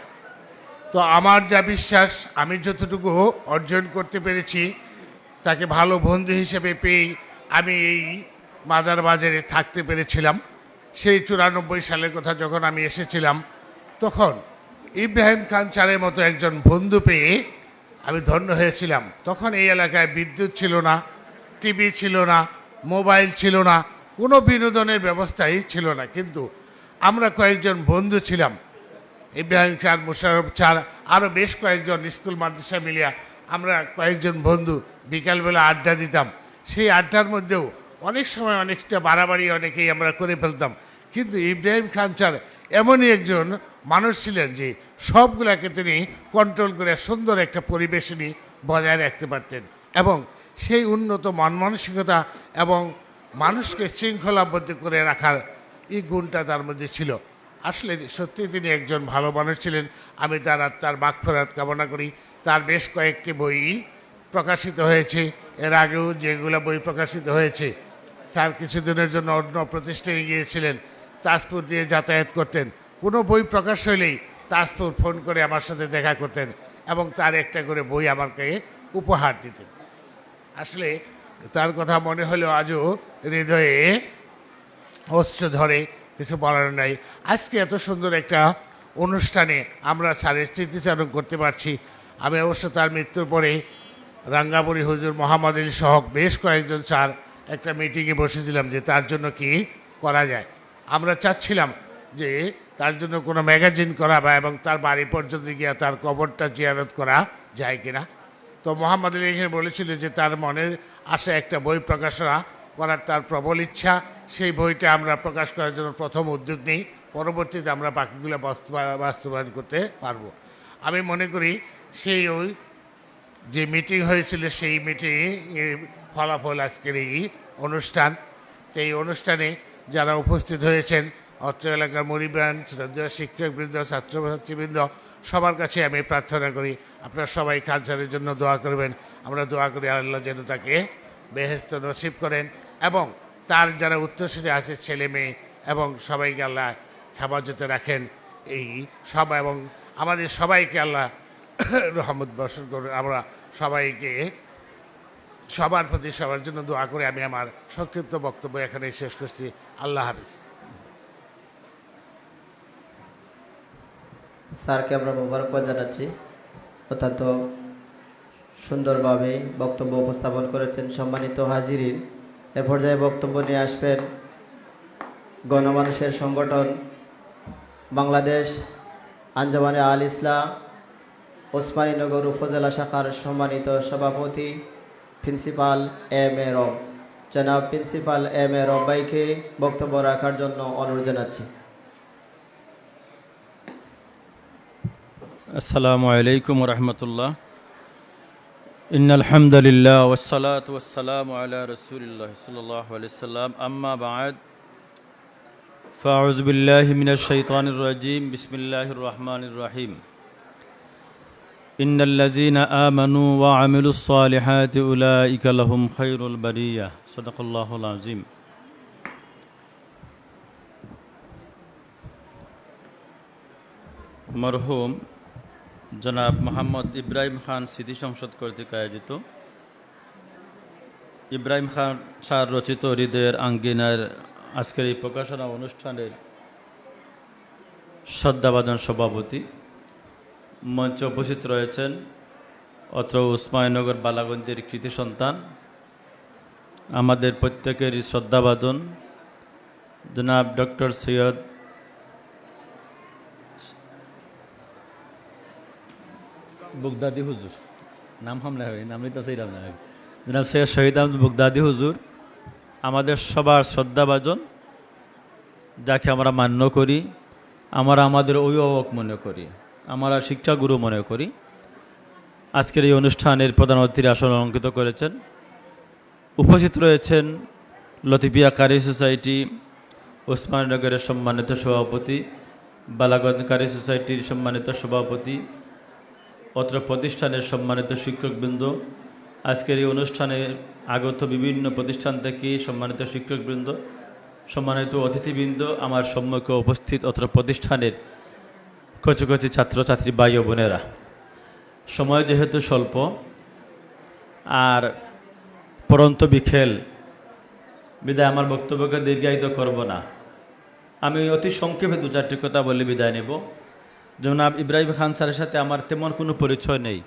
তো আমার যা বিশ্বাস, আমি যতটুকু অর্জন করতে পেরেছি, তাকে ভালো বন্ধু হিসেবে পেয়ে আমি এই মাদার বাজারে থাকতে পেরেছিলাম। সেই 94 সালের কথা যখন আমি এসেছিলাম, তখন ইব্রাহিম খান স্যারের মতো একজন বন্ধু পেয়ে আমি ধন্য হয়েছিলাম। তখন এই এলাকায় বিদ্যুৎ ছিল না, টিভি ছিল না, মোবাইল ছিল না, কোনো বিনোদনের ব্যবস্থাই ছিল না, কিন্তু আমরা কয়েকজন বন্ধু ছিলাম, ইব্রাহিম খান, মুশারফ স্যার, আরও বেশ কয়েকজন স্কুল মাদ্রাসা মিলিয়া আমরা কয়েকজন বন্ধু বিকালবেলা আড্ডা দিতাম। সেই আড্ডার মধ্যেও অনেক সময় অনেকটা বাড়াবাড়ি অনেকেই আমরা করে ফেলতাম, কিন্তু ইব্রাহিম খান স্যার এমনই একজন মানুষ ছিলেন যে সবগুলাকে তিনি কন্ট্রোল করে সুন্দর একটা পরিবেশ নিয়ে বজায় রাখতে পারতেন, এবং সেই উন্নত মন মানসিকতা এবং মানুষকে শৃঙ্খলাবদ্ধ করে রাখার এই গুণটা তার মধ্যে ছিল। আসলে সত্যি তিনি একজন ভালো মানুষ ছিলেন। আমি তার আত্মার মাগফিরাত কামনা করি। তার বেশ কয়েকটি বই প্রকাশিত হয়েছে, এর আগেও যেগুলো বই প্রকাশিত হয়েছে। স্যার কিছুদিনের জন্য অন্য প্রতিষ্ঠানে গিয়েছিলেন, তাজপুর দিয়ে যাতায়াত করতেন। কোনো বই প্রকাশ হইলেই তাজপুর ফোন করে আমার সাথে দেখা করতেন এবং তার একটা করে বই আমাকে উপহার দিতেন। আসলে তার কথা মনে হলেও আজও হৃদয়ে অস্ত্র ধরে, কিছু বলার নাই। আজকে এত সুন্দর একটা অনুষ্ঠানে আমরা স্যারের স্মৃতিচারণ করতে পারছি। আমি অবশ্য তার মৃত্যুর পরে রাঙ্গাবুড়ি হুজুর মোহাম্মদ আলী সহ বেশ কয়েকজন স্যার একটা মিটিংয়ে বসেছিলাম যে তার জন্য কি করা যায়। আমরা চাচ্ছিলাম যে তার জন্য কোনো ম্যাগাজিন করা বা এবং তার বাড়ি পর্যন্ত গিয়ে তার কবরটা জিয়ারত করা যায় কিনা। তো মোহাম্মদ আলী এখানে বলেছিল যে তার মনের আশা একটা বই প্রকাশনা করার তার প্রবল ইচ্ছা, সেই বইটা আমরা প্রকাশ করার জন্য প্রথম উদ্যোগ নিই, পরবর্তীতে আমরা বাকিগুলো বাস্তবায়ন করতে পারবো। আমি মনে করি সেই ওই যে মিটিং হয়েছিল সেই মিটিংয়ে ফলাফল আজকের এই অনুষ্ঠান। এই অনুষ্ঠানে যারা উপস্থিত হয়েছেন, অত্র এলাকার মুরিবান, শ্রদ্ধেয় শিক্ষকবৃন্দ, ছাত্রছাত্রীবৃন্দ, সবার কাছে আমি প্রার্থনা করি আপনারা সবাই খান স্যারের জন্য দোয়া করবেন। আমরা দোয়া করি আল্লাহ যেন তাকে বেহেশত নসিব করেন এবং তার যারা উত্তরসূরি আছে ছেলে মেয়ে এবং সবাইকে আল্লাহ হেফাজতে রাখেন। এই সব এবং আমাদের সবাইকে আল্লাহ রহমত বর্ষণ করুন। আমরা সবাইকে সবার প্রতি সবার জন্য দোয়া করে আমি আমার সংক্ষিপ্ত বক্তব্য এখানে শেষ করছি। আল্লাহ হাফিজ। স্যারকে আমরা মোবারকবাদ জানাচ্ছি, অত্যন্ত সুন্দরভাবে বক্তব্য উপস্থাপন করেছেন। সম্মানিত হাজিরিন, এ পর্যায়ে বক্তব্য নিয়ে আসবেন গণমানুষের সংগঠন বাংলাদেশ আঞ্জুমানে আল ইসলাম ওসমানীনগর উপজেলা শাখার সম্মানিত সভাপতি প্রিন্সিপাল এম এ রব, জনাব প্রিন্সিপাল এম এ রব ভাইকে বক্তব্য রাখার জন্য অনুরোধ জানাচ্ছি। আসসালামু আলাইকুম রহমতুল্লাহ। ইন্নাল হামদুলিল্লাহ ওয়াসসালাতু ওয়াসসালামু আলা রাসূলিল্লাহ সাল্লাল্লাহু আলাইহি সাল্লাম, আম্মা বা'দ, ফাআউযু বিল্লাহি মিনাশ শাইতানির রাজীম, বিসমিল্লাহির রহমানির রহিম। ইন্নাল্লাযীনা আমানু ওয়া আমিলুস সালিহাতি উলাইকা লাহুম খায়রুল বারিয়াহ। সাদাকাল্লাহুল আযীম। মরহুম জনাব মোহাম্মদ ইব্রাহিম খান স্মৃতি সংসদ কর্তৃক আয়োজিত ইব্রাহিম খান স্যার রচিত হৃদয়ের আঙ্গিনার আজকের এই প্রকাশনা অনুষ্ঠানের শ্রদ্ধাভাজন সভাপতি, মঞ্চে উপস্থিত রয়েছেন অত্র উসমানীনগর বালাগঞ্জের কৃতি সন্তান, আমাদের প্রত্যেকেরই শ্রদ্ধাভাজন জনাব ডক্টর সৈয়দ বুগদাদি হুজুর, নাম হামলা হয় নামই তো সেই নাম না, জনাব সৈয়দ শহীদ আহমদ বুগদাদি হুজুর আমাদের সবার শ্রদ্ধাভাজন, যাকে আমরা মান্য করি, আমরা আমাদের অভিভাবক মনে করি, আমরা শিক্ষাগুরু মনে করি। আজকের এই অনুষ্ঠানের প্রধান অতিথির আসন অলঙ্কৃত করেছেন। উপস্থিত রয়েছেন লতিফিয়া কারি সোসাইটি ওসমানীনগরের সম্মানিত সভাপতি, বালাগঞ্জ কারি সোসাইটির সম্মানিত সভাপতি, অত্র প্রতিষ্ঠানের সম্মানিত শিক্ষকবৃন্দ, আজকের এই অনুষ্ঠানে আগত বিভিন্ন প্রতিষ্ঠান থেকে সম্মানিত শিক্ষকবৃন্দ, সম্মানিত অতিথিবৃন্দ, আমার সম্মুখে উপস্থিত অত্র প্রতিষ্ঠানের কচি কচি ছাত্রছাত্রী ভাই ও বোনেরা, সময় যেহেতু স্বল্প আর পরন্ত বিকেল বিদায় আমার বক্তব্যকে দীর্ঘায়িত করব না, আমি অতি সংক্ষেপে দু চারটি কথা বলে বিদায় নেব। জনাব ইব্রাহিম খান স্যারের সাথে আমার তেমন কোনো পরিচয় নেই।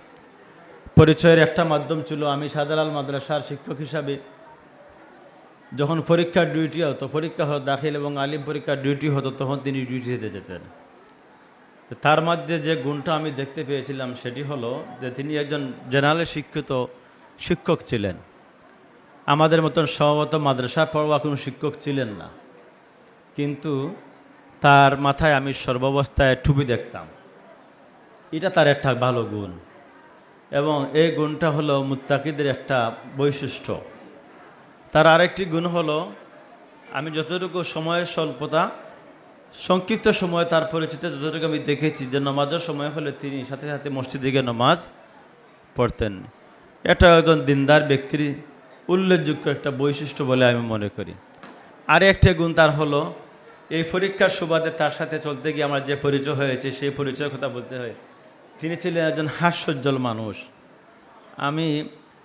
পরিচয়ের একটা মাধ্যম ছিল, আমি শাহজালাল মাদ্রাসার শিক্ষক হিসাবে যখন পরীক্ষার ডিউটি হতো, পরীক্ষা হতো দাখিল এবং আলিম পরীক্ষার ডিউটি হতো, তখন তিনি ডিউটিতে যেতেন। তার মধ্যে যে গুণটা আমি দেখতে পেয়েছিলাম সেটি হলো যে তিনি একজন জেনারেল শিক্ষিত শিক্ষক ছিলেন। আমাদের মতন সম্ভবত মাদ্রাসা পড়ুয়া কোনো শিক্ষক ছিলেন না, কিন্তু তার মাথায় আমি সর্বাবস্থায় টুপি দেখতাম, এটা তার একটা ভালো গুণ। এবং এই গুণটা হলো মুত্তাকিদের একটা বৈশিষ্ট্য। তার আরেকটি গুণ হলো, আমি যতটুকু সময়ের স্বল্পতা সংক্ষিপ্ত সময় তার পরিচিত যতটুকু আমি দেখেছি, যে নামাজের সময় হলে তিনি সাথে সাথে মসজিদে গিয়ে নামাজ পড়তেন। এটা একজন দিনদার ব্যক্তির উল্লেখযোগ্য একটা বৈশিষ্ট্য বলে আমি মনে করি। আর একটা গুণ তার হলো, এই পরীক্ষার সুবাদে তার সাথে চলতে গিয়ে আমার যে পরিচয় হয়েছে, সেই পরিচয়ের কথা বলতে হয়, তিনি ছিলেন একজন হাস্যোজ্জ্বল মানুষ। আমি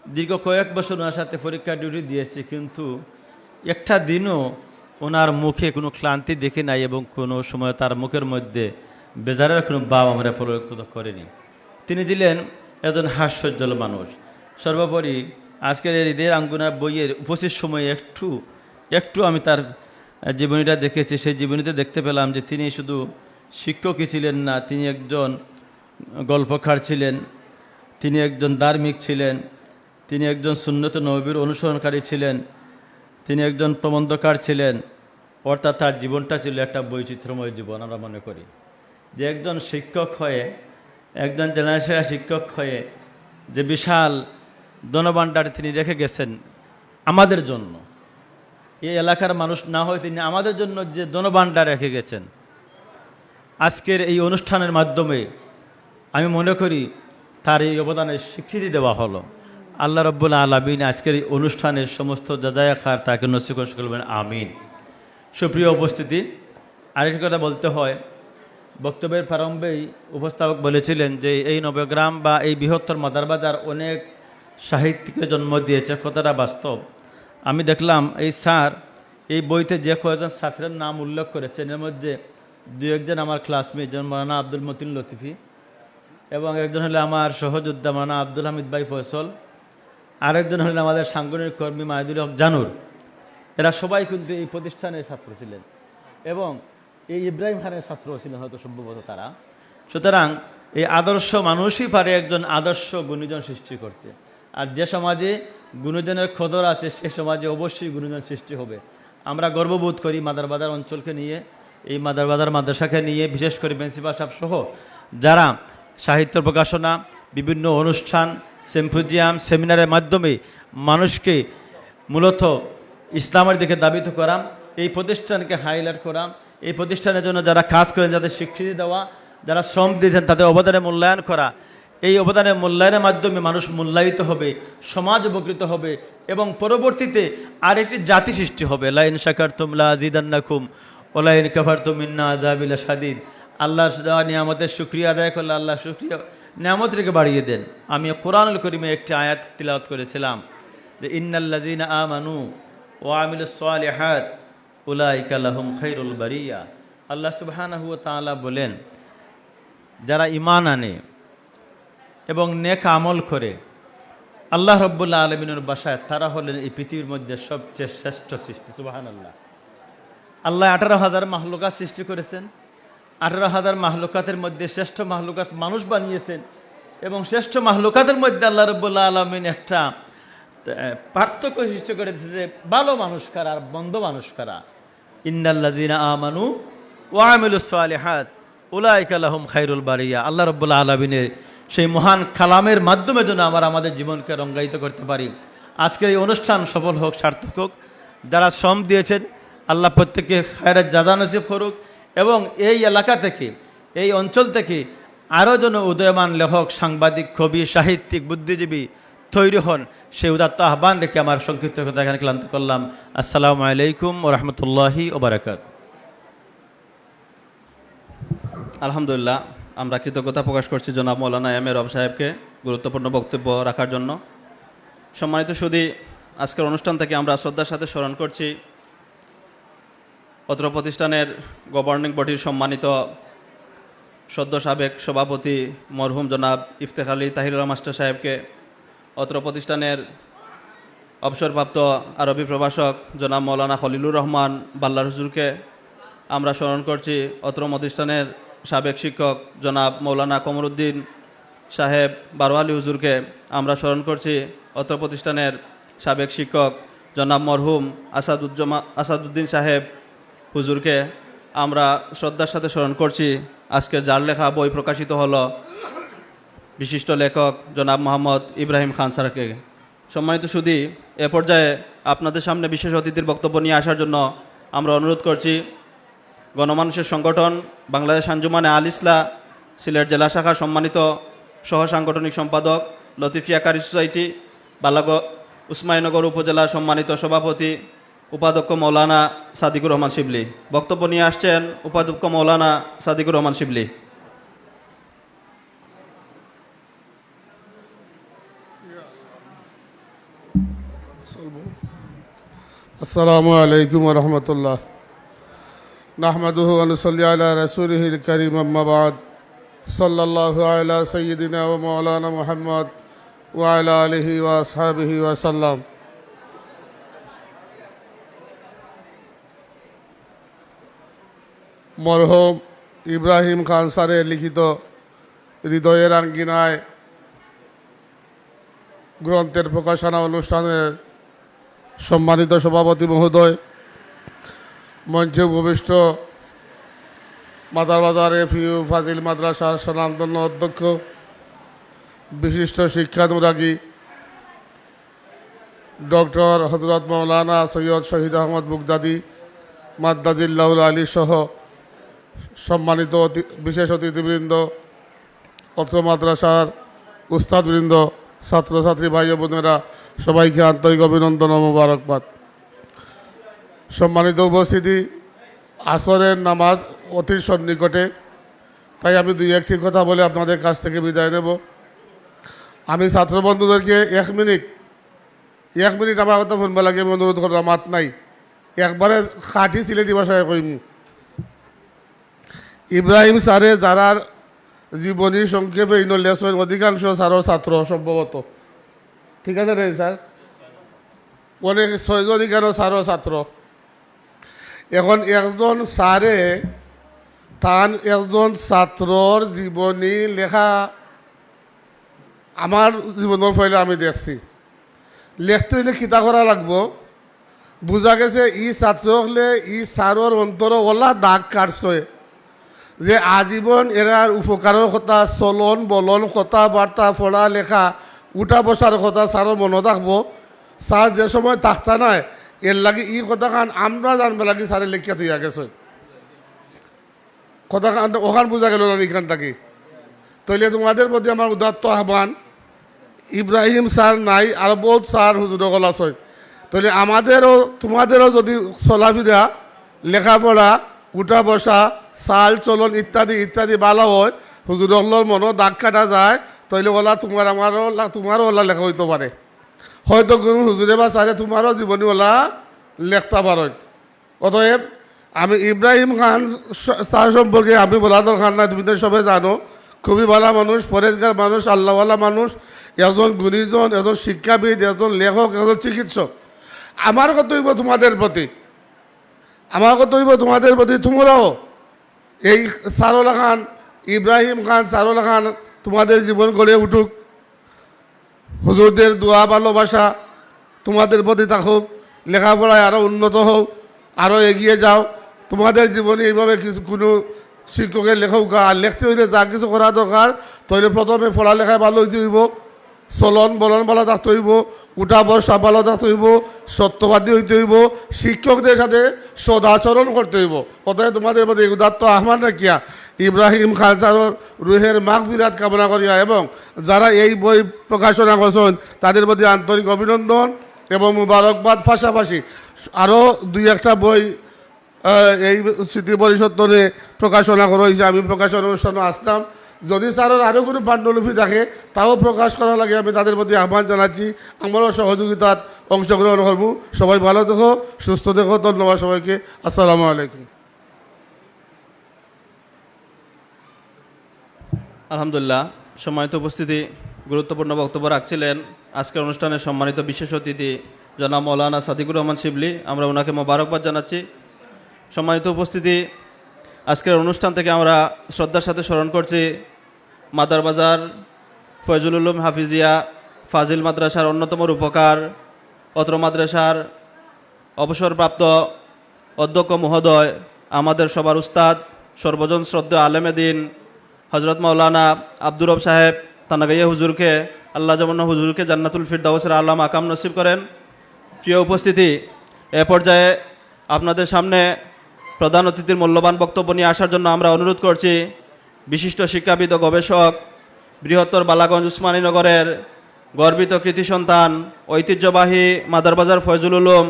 দীর্ঘ কয়েক বছর ওনার সাথে পরীক্ষার ডিউটি দিয়েছি, কিন্তু একটা দিনও ওনার মুখে কোনো ক্লান্তি দেখে নাই এবং কোনো সময় তার মুখের মধ্যে বেজারের কোনো ভাব আমরা পরিলক্ষিত করিনি। তিনি ছিলেন একজন হাস্যোজ্জ্বল মানুষ। সর্বোপরি আজকের এই ঈদের আঙ্গুনার বইয়ের উপস্থিত সময়ে একটু আমি তার জীবনীটা দেখেছি। সেই জীবনীতে দেখতে পেলাম যে তিনি শুধু শিক্ষকই ছিলেন না, তিনি একজন গল্পকার ছিলেন, তিনি একজন ধার্মিক ছিলেন, তিনি একজন সুন্নত নবীর অনুসরণকারী ছিলেন, তিনি একজন প্রবন্ধকার ছিলেন। অর্থাৎ তার জীবনটা ছিল একটা বৈচিত্র্যময় জীবন। আমরা মনে করি যে একজন শিক্ষক হয়ে, একজন জেনারেশন শিক্ষক হয়ে যে বিশাল ধনভাণ্ডার তিনি রেখে গেছেন আমাদের জন্য, এই এলাকার মানুষ না হয় তিনি আমাদের জন্য যে ধনভাণ্ডার রেখে গেছেন, আজকের এই অনুষ্ঠানের মাধ্যমে আমি মনে করি তার এই অবদানের স্বীকৃতি দেওয়া হলো। আল্লাহ রাব্বুল আলামিন আজকের এই অনুষ্ঠানের সমস্ত জাযায়ে খায়র তাকে নসিব করবেন, আমিন। সুপ্রিয় উপস্থিতি, আরেকটি কথা বলতে হয়, বক্তব্যের প্রারম্ভেই উপস্থাপক বলেছিলেন যে এই নবগ্রাম বা এই বৃহত্তর মাদারবাজার অনেক সাহিত্যিকের জন্ম দিয়েছে, কথাটা বাস্তব। আমি দেখলাম এই স্যার এই বইতে যে কয়েকজন ছাত্রের নাম উল্লেখ করেছেন, এর মধ্যে দু একজন আমার ক্লাসমেট, যেমন মৌলানা আব্দুল মতিন লতিফি এবং একজন হলো আমার সহযোদ্ধা মৌলানা আব্দুল হামিদ ভাই ফয়সল, আরেকজন হলেন আমাদের সাংগঠনিক কর্মী মাহিদুল হক জানুর। এরা সবাই কিন্তু এই প্রতিষ্ঠানের ছাত্র ছিলেন এবং এই ইব্রাহিম খানের ছাত্র ছিলেন হয়তো সম্ভবত তারা। সুতরাং এই আদর্শ মানুষই পারে একজন আদর্শ গুণীজন সৃষ্টি করতে। আর যে সমাজে গুণীজনের খদর আছে, সে সমাজে অবশ্যই গুণীজন সৃষ্টি হবে। আমরা গর্ববোধ করি মাদারবাজার অঞ্চলকে নিয়ে, এই মাদারবাজার মাদ্রাসাকে নিয়ে, বিশেষ করে প্রিন্সিপাল সাহেব সহ যারা সাহিত্য প্রকাশনা, বিভিন্ন অনুষ্ঠান, সিম্পোজিয়াম, সেমিনারের মাধ্যমে মানুষকে মূলত ইসলামের দিকে দাবিত করা, এই প্রতিষ্ঠানকে হাইলাইট করা, এই প্রতিষ্ঠানের জন্য যারা কাজ করেন যাদের স্বীকৃতি দেওয়া, যারা শ্রম দিয়েছেন তাদের অবদানের মূল্যায়ন করা, এই অবদানের মূল্যায়নের মাধ্যমে মানুষ মূল্যায়িত হবে, সমাজ উপকৃত হবে এবং পরবর্তীতে আরেকটি জাতি সৃষ্টি হবে। লাইন শাকারতুম লাযিদান্নাকুম ওয়া লাইন কাফারতুম ইন্না আযাবি লাশাদীদ। আল্লাহর দেওয়া নিয়ামতের শুকরিয়া আদায় করলে আল্লাহ শুকরিয়া নিয়ামতকে বাড়িয়ে দেন। আমি কোরআনুল কারীমে একটি আয়াত তিলাওয়াত করেছিলাম যে ইন্নাল্লাযীনা আমানু ওয়া আমিলুস সালিহাত উলাইকা লাহুম খায়রুল বারিয়া। আল্লাহ সুবহানাহু ওয়া তাআলা বলেন, যারা ঈমান আনে এবং নেক আমল করে আল্লাহ রাব্বুল আলামিনের বাসায়, তারা হলেন এই পৃথিবীর মধ্যে সবচেয়ে শ্রেষ্ঠ সৃষ্টি। সুবহানাল্লাহ। আল্লাহ 18,000 মাহলুকাত সৃষ্টি করেছেন। 18,000 মাহলুকাতের মধ্যে শ্রেষ্ঠ মাহলুকাত মানুষ বানিয়েছেন, এবং শ্রেষ্ঠ মাহলুকাতের মধ্যে আল্লাহ রাব্বুল আলামিন একটা পার্থক্য সৃষ্টি করে দিয়েছে যে ভালো মানুষ কারা আর মন্দ মানুষ কারা। ইন্নাল্লাযীনা আমানু ওয়া আমিলুস সালিহাত উলাইকা লাহুম খায়রুল বারিয়া। আল্লাহ রাব্বুল আলামিনের সেই মহান কালামের মাধ্যমে যেন আমরা আমাদের জীবনকে রঙ্গায়িত করতে পারি। আজকের এই অনুষ্ঠান সফল হোক, সার্থক হোক। যারা শ্রম দিয়েছেন আল্লাহ প্রত্যেককে খায়রাত জাযা নসিব করুক, এবং এই এলাকা থেকে, এই অঞ্চল থেকে আরও যেন উদয়মান লেখক, সাংবাদিক, কবি, সাহিত্যিক, বুদ্ধিজীবী তৈরি হন, সেই উদাত্ত আহ্বান রেখে আমার সংক্ষিপ্ত কথা এখানে ক্লান্ত করলাম। আসসালামু আলাইকুম ওয়া রাহমাতুল্লাহি ওয়া বারাকাতুহু। আলহামদুলিল্লাহ, আমরা কৃতজ্ঞতা প্রকাশ করছি জনাব মৌলানা এম এ রব সাহেবকে গুরুত্বপূর্ণ বক্তব্য রাখার জন্য। সম্মানিত সুধী, আজকের অনুষ্ঠান থেকে আমরা শ্রদ্ধার সাথে স্মরণ করছি অত্র প্রতিষ্ঠানের গভর্নিং বডির সম্মানিত সদ্য সাবেক সভাপতি মরহুম জনাব ইফতেখার আলী তাহিরুল্লাহ মাস্টার সাহেবকে, অত্র প্রতিষ্ঠানের অবসরপ্রাপ্ত আরবি প্রভাষক জনাব মৌলানা খলিলুর রহমান বাল্লার হুজুরকে আমরা স্মরণ করছি, অত্র প্রতিষ্ঠানের সাবেক শিক্ষক জনাব মৌলানা কমরুদ্দিন সাহেব বারোয়ালি হুজুরকে আমরা স্মরণ করছি, অত্র প্রতিষ্ঠানের সাবেক শিক্ষক জনাব মরহুম আসাদুদ্দিন সাহেব হুজুরকে আমরা শ্রদ্ধার সাথে স্মরণ করছি। আজকে যার লেখা বই প্রকাশিত হলো বিশিষ্ট লেখক জনাব মোহাম্মদ ইব্রাহিম খান স্যারকে। সম্মানিত সুধী, এ পর্যায়ে আপনাদের সামনে বিশেষ অতিথির বক্তব্য নিয়ে আসার জন্য আমরা অনুরোধ করছি গণমানুষের সংগঠন বাংলাদেশ আঞ্জুমানে আল ইসলাহ সিলেট জেলা শাখার সম্মানিত সহ সাংগঠনিক সম্পাদক, লতিফিয়া কারি সোসাইটি বালাগড় উসমানীনগর উপজেলার সম্মানিত সভাপতি উপাধ্যক্ষ মৌলানা সাদিকুর রহমান শিবলি। বক্তব্য নিয়ে আসছেন উপাধ্যক্ষ মৌলানা সাদিকুর রহমান শিবলি। আসসালামু আলাইকুম ওয়া রাহমাতুল্লাহ। নাহমাদুহু ওয়া নুসাল্লি আলা রাসূলিহিল কারীম, আম্মা বা'দ। সাল্লাল্লাহু আলা সাইয়্যিদিনা ওয়া মাওলানা মুহাম্মদ ওয়া আলা আলিহি ওয়া আসহাবিহি ওয়া সাল্লাম। মরহুম ইব্রাহিম খান স্যারের লিখিত হৃদয়ের আঙ্গিনায় গ্রন্থের প্রকাশনা অনুষ্ঠানের সম্মানিত সভাপতি মহোদয়, মঞ্চে উপবিষ্ট মাদার বাজার এফইউ ফাজিল মাদ্রাসার স্বনামধন্য অধ্যক্ষ, বিশিষ্ট শিক্ষানুরাগী ডক্টর হযরত মাওলানা সৈয়দ শহীদ আহমদ বুগদাদি মাদ্দাজিল্লাহুল আলী সহ সম্মানিত বিশেষ অতিথিবৃন্দ, অত্র মাদ্রাসার উস্তাদবৃন্দ, ছাত্রছাত্রী ভাই বোনেরা, সবাইকে আন্তরিক অভিনন্দন ও মোবারকবাদ। সম্মানিত উপস্থিতি, আসরের নামাজ অতি সন্নিকটে, তাই আমি দুই একটি কথা বলে আপনাদের কাছ থেকে বিদায় নেব। আমি ছাত্র বন্ধুদেরকে এক মিনিট আমার কথা শুনবা লাগে, আমি অনুরোধ করলাম, মাত নাই, একবারে খাঁটি সিলেটি ভাষায় কইম। ইব্রাহিম স্যারে যারার জীবনী সংক্ষেপে ইনলেসের অধিকাংশ স্যারও ছাত্র সম্ভবত, ঠিক আছে রে স্যার? অনেক 6 জনই কেন স্যারও ছাত্র। এখন একজন স্যারে তান একজন ছাত্রর জীবনী লেখা আমার জীবনের ফলে আমি দেখছি। লেখতে হইলে খিতা করা লাগবো। বোঝা গেছে ই ছাত্র হলে ই স্যারর অন্তর ওলা দাগ কাটছে যে আজীবন এরার উপকারের কথা, চলন বলন, কথাবার্তা, পড়া লেখা, উঠা বসার কথা স্যারও মনে থাকবো। স্যার যে সময় থাকতা নাই এর লাগে ই কথা খান আমরা জানবে লাগে স্যারে লেখিয়া থইয়া গেছে। কথা খান ওখান বোঝা গেল না এখান থাকি। তাইলে তোমাদের প্রতি আমার উদাত্ত আহ্বান, ইব্রাহিম স্যার নাই আর বহুত স্যার হুজুরকল আছে, তাহলে আমাদেরও তোমাদেরও যদি চলাফেরা, লেখাপড়া, উঠা বসা, চাল চলন ইত্যাদি ইত্যাদি ভালো হয়, হুজুরকলর মনও দাগ কাটা যায়, তাইলে ওলা তোমারও ওলা লেখা হইতে পারে। হয়তো কোনো হুজুরে বা স্যারে তোমারও জীবনী ওলা লেখতে পারেন। অতএব আমি ইব্রাহিম খান স্যার সম্পর্কে আমি বলা দরকার না, তুমি তো সবাই জানো, খুবই ভালো মানুষ, পরেজগার মানুষ, আল্লাহওয়ালা মানুষ, একজন গুণীজন, একজন শিক্ষাবিদ, একজন লেখক, একজন চিকিৎসক। আমার কত হইব তোমাদের প্রতি, আমার কত হইব তোমাদের প্রতি, তোমরাও এই সারুল্লাহ খান, ইব্রাহিম খান, সারুল্লাহ খান তোমাদের জীবন গড়ে উঠুক, হুজুরদের দোয়া ভালোবাসা তোমাদের প্রতি থাকুক, লেখাপড়ায় আরও উন্নত হোক, আরও এগিয়ে যাও। তোমাদের জীবনে এইভাবে কিছু কোনো শিক্ষকের লেখক আর লিখতে হইলে যা কিছু করা দরকার, তাহলে প্রথমে পড়ালেখায় ভালো হইতে হইব, চলন বলন ভালো থাকতে হইব, উঠা বসা ভালো থাকতে হইব, সত্যবাদী হইতে হইব, শিক্ষকদের সাথে সদাচরণ করতে হইব। অতএব তোমাদের প্রতি উদাত্ত আহ্বান রাখিয়া ইব্রাহিম খান স্যারের রুহের মাগফিরাত কামনা করিয়া এবং যারা এই বই প্রকাশনা করছেন তাদের প্রতি আন্তরিক অভিনন্দন এবং মুবারকবাদ। পাশাপাশি আরও দুই একটা বই এই স্মৃতি পরিষদে প্রকাশনা করা হয়েছে, আমি প্রকাশনা অনুষ্ঠানে আসতাম। যদি স্যারের আরও কোনো পাণ্ডুলিপি থাকে তাও প্রকাশ করা লাগে, আমি তাদের প্রতি আহ্বান জানাচ্ছি, আমারও সহযোগিতাত অংশগ্রহণ করব। সবাই ভালো থেকো, সুস্থ থেকো, ধন্যবাদ সবাইকে, আসসালামু আলাইকুম। আলহামদুলিল্লাহ, সম্মানিত উপস্থিতি, গুরুত্বপূর্ণ বক্তব্য রাখছিলেন আজকের অনুষ্ঠানের সম্মানিত বিশেষ অতিথি জনাব মৌলানা সাদিকুর রহমান শিবলি, আমরা ওনাকে মোবারকবাদ জানাচ্ছি। সম্মানিত উপস্থিতি, আজকের অনুষ্ঠান থেকে আমরা শ্রদ্ধার সাথে স্মরণ করছি মাদার বাজার ফয়জুল উলুম হাফিজিয়া ফাজিল মাদ্রাসার অন্যতম রূপকার, অত্র মাদ্রাসার অবসরপ্রাপ্ত অধ্যক্ষ মহোদয়, আমাদের সবার উস্তাদ, সর্বজন শ্রদ্ধেয় আলেমে দিন হজরত মাওলানা আব্দুর রব সাহেব তানাগাইয়া হুজুরকে, আল্লাহ জামান্না হুজুরকে জান্নাতুল ফিরদাউসের আল্লাহ মাকাম নসিব করেন। প্রিয় উপস্থিতি, এ পর্যায়ে আপনাদের সামনে প্রধান অতিথির মূল্যবান বক্তব্য নিয়ে আসার জন্য আমরা অনুরোধ করছি বিশিষ্ট শিক্ষাবিদ ও গবেষক, বৃহত্তর বালাগঞ্জ উসমানীনগরের গর্বিত কৃতি সন্তান, ঐতিহ্যবাহী মাদারবাজার ফয়জুল উলুম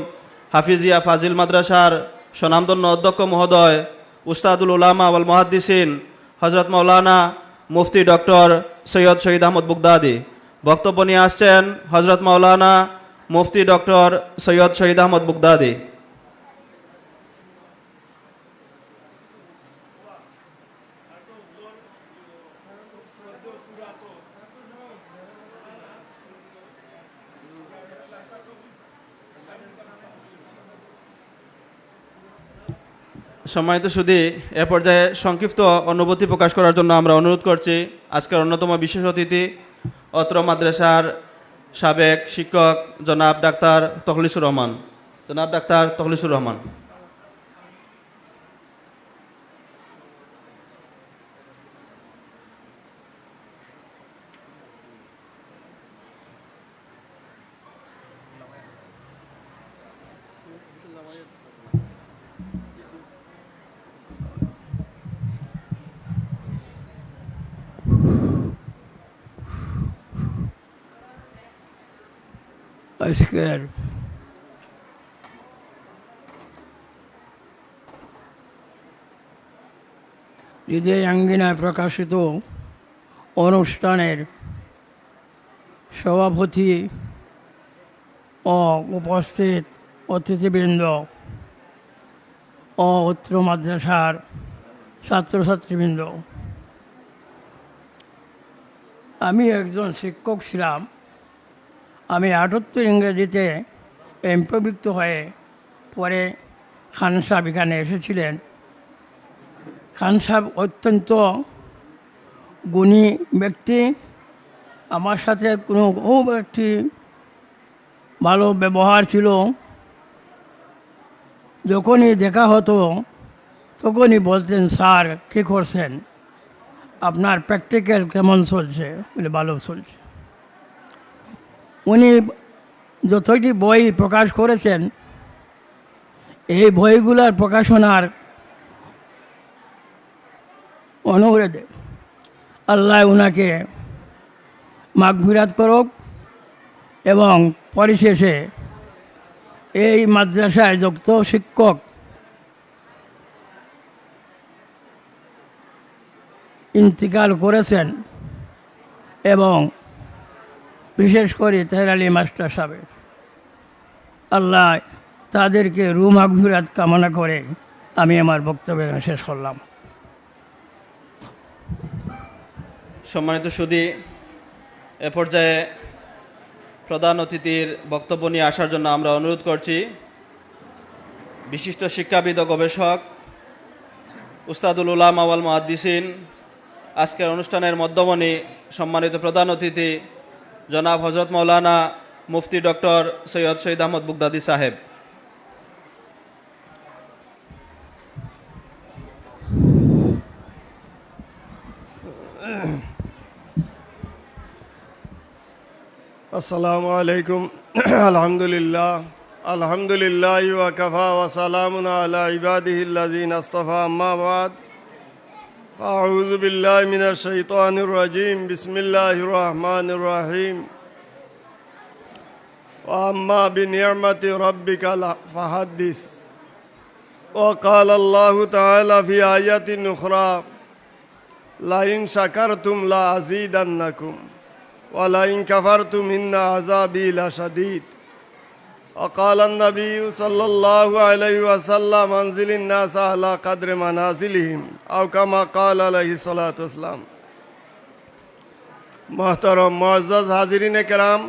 হাফিজিয়া ফাজিল মাদ্রাসার স্বনামধন্য অধ্যক্ষ মহোদয়, উস্তাদুল উলামা ওয়াল মুহাদ্দিসিন হজরত মাওলানা মুফতি ডক্টর সৈয়দ শহীদ আহমদ বুগদাদি। বক্তব্য নিয়ে আসছেন হজরত মাওলানা মুফতি ডক্টর সৈয়দ শহীদ আহমদ বুগদাদি। সম্মানিত সুধী, এ পর্যায়ে সংক্ষিপ্ত অনুভূতি প্রকাশ করার জন্য আমরা অনুরোধ করছি আজকের অন্যতম বিশেষ অতিথি অত্র মাদ্রাসার সাবেক শিক্ষক জনাব ডাক্তার তখলিসুর রহমান। জনাব ডাক্তার তখলিসুর রহমান। আজকের হৃদয় আঙ্গিনায় প্রকাশিত অনুষ্ঠানের সভাপতি ও উপস্থিত অতিথিবৃন্দ ও উত্তর মাদ্রাসার ছাত্রছাত্রীবৃন্দ, আমি একজন শিক্ষক ছিলাম। আমি 78 ইংরেজিতে এমপিভুক্ত হয়ে পরে খান সাহেব এখানে এসেছিলেন। খান সাহেব অত্যন্ত গুণী ব্যক্তি, আমার সাথে খুব একটি ভালো ব্যবহার ছিল। যখনই দেখা হতো তখনই বলতেন, স্যার কী করছেন, আপনার প্র্যাকটিক্যাল কেমন চলছে? বলে ভালো চলছে। উনি যতটি বই প্রকাশ করেছেন, এই বইগুলোর প্রকাশনার অনুরোধে আল্লাহ উনাকে মাগফিরাত করুক এবং পরিশেষে এই মাদ্রাসায় যত শিক্ষক ইন্তিকাল করেছেন এবং বিশেষ করে তেহর আলী মাস্টার সাহেব, আল্লাহ তাদেরকে রুহ মাগফিরাত কামনা করে আমি আমার বক্তব্য এখানে শেষ করলাম। সম্মানিত সুধী, এ পর্যায়ে প্রধান অতিথির বক্তব্য নিয়ে আসার জন্য আমরা অনুরোধ করছি বিশিষ্ট শিক্ষাবিদ ও গবেষক উস্তাদুল উলামা ওয়াল মুহাদ্দিসিন, আজকের অনুষ্ঠানের মধ্যমণি সম্মানিত প্রধান অতিথি জনাব হযরত মাওলানা মুফতি ডক্টর সৈয়দ শহীদ আহমদ বুগদাদি সাহেব। আসসালামু আলাইকুম। আলহামদুলিল্লাহ আলহামদুলিল্লাহ ওয়া কাফা ওয়া সালামুন আলা ইবাদিহিল্লাযিনা ইসতাফা, আম্মা বাদ। আউযু বিল্লাহি মিনাশ শাইতানির রাজীম। বিসমিল্লাহির রহমানির রহিম। ওয়া আম্মা বিনি'মাতি রাব্বিকা ফাহাদ্দিস। ওয়া ক্বালা আল্লাহু তাআলা ফি আয়াতিন উখরা লা ইন শাকারতুম লা আযীদান্নাকুম ওয়ালাইন কাফারতুম ইন্না আযাবি লাশাদীদ। وقال النبي صلى الله عليه وسلم انزل الناس على قدر منازلهم او كما قال عليه الصلاة والسلام। محترم मुअज़्ज़ज़ हाज़िरीन किराम,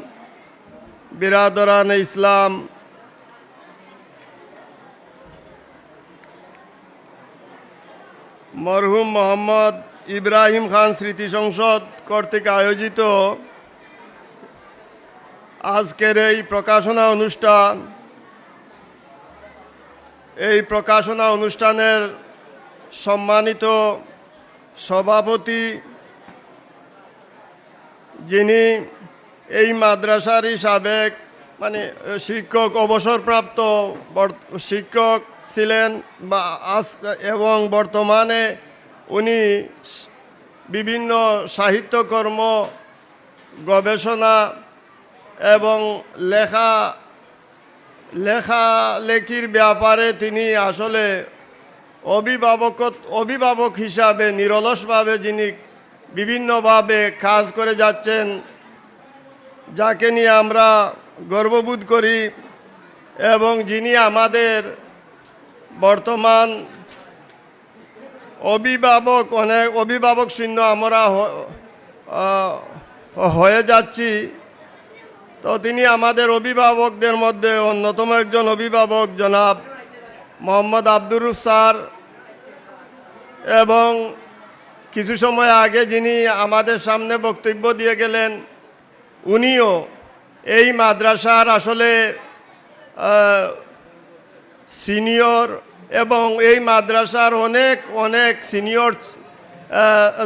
बिरादरान इस्लाम, মরহুম মোহাম্মদ ইব্রাহিম খান স্মৃতি সংসদ কর্তৃক আয়োজিত আজকের এই প্রকাশনা অনুষ্ঠানের সম্মানিত সভাপতি, যিনি এই মাদ্রাসারই সাবেক শিক্ষক, অবসরপ্রাপ্ত শিক্ষক ছিলেন এবং বর্তমানে উনি বিভিন্ন সাহিত্যকর্ম, গবেষণা এবং লেখালেখির ব্যাপারে তিনি আসলে অভিভাবক হিসাবে নিরলসভাবে যিনি বিভিন্নভাবে কাজ করে যাচ্ছেন, যাকে নিয়ে আমরা গর্ববোধ করি এবং যিনি আমাদের বর্তমান অভিভাবক শূন্য আমরা হয়ে যাচ্ছি। তো তিনি আমাদের অভিভাবকদের মধ্যে অন্যতম একজন অভিভাবক জনাব মোহাম্মদ আব্দুর রউফ স্যার, এবং কিছু সময় আগে যিনি আমাদের সামনে বক্তব্য দিয়ে গেলেন, উনিও এই মাদ্রাসার আসলে সিনিয়র এবং এই মাদ্রাসার অনেক সিনিয়র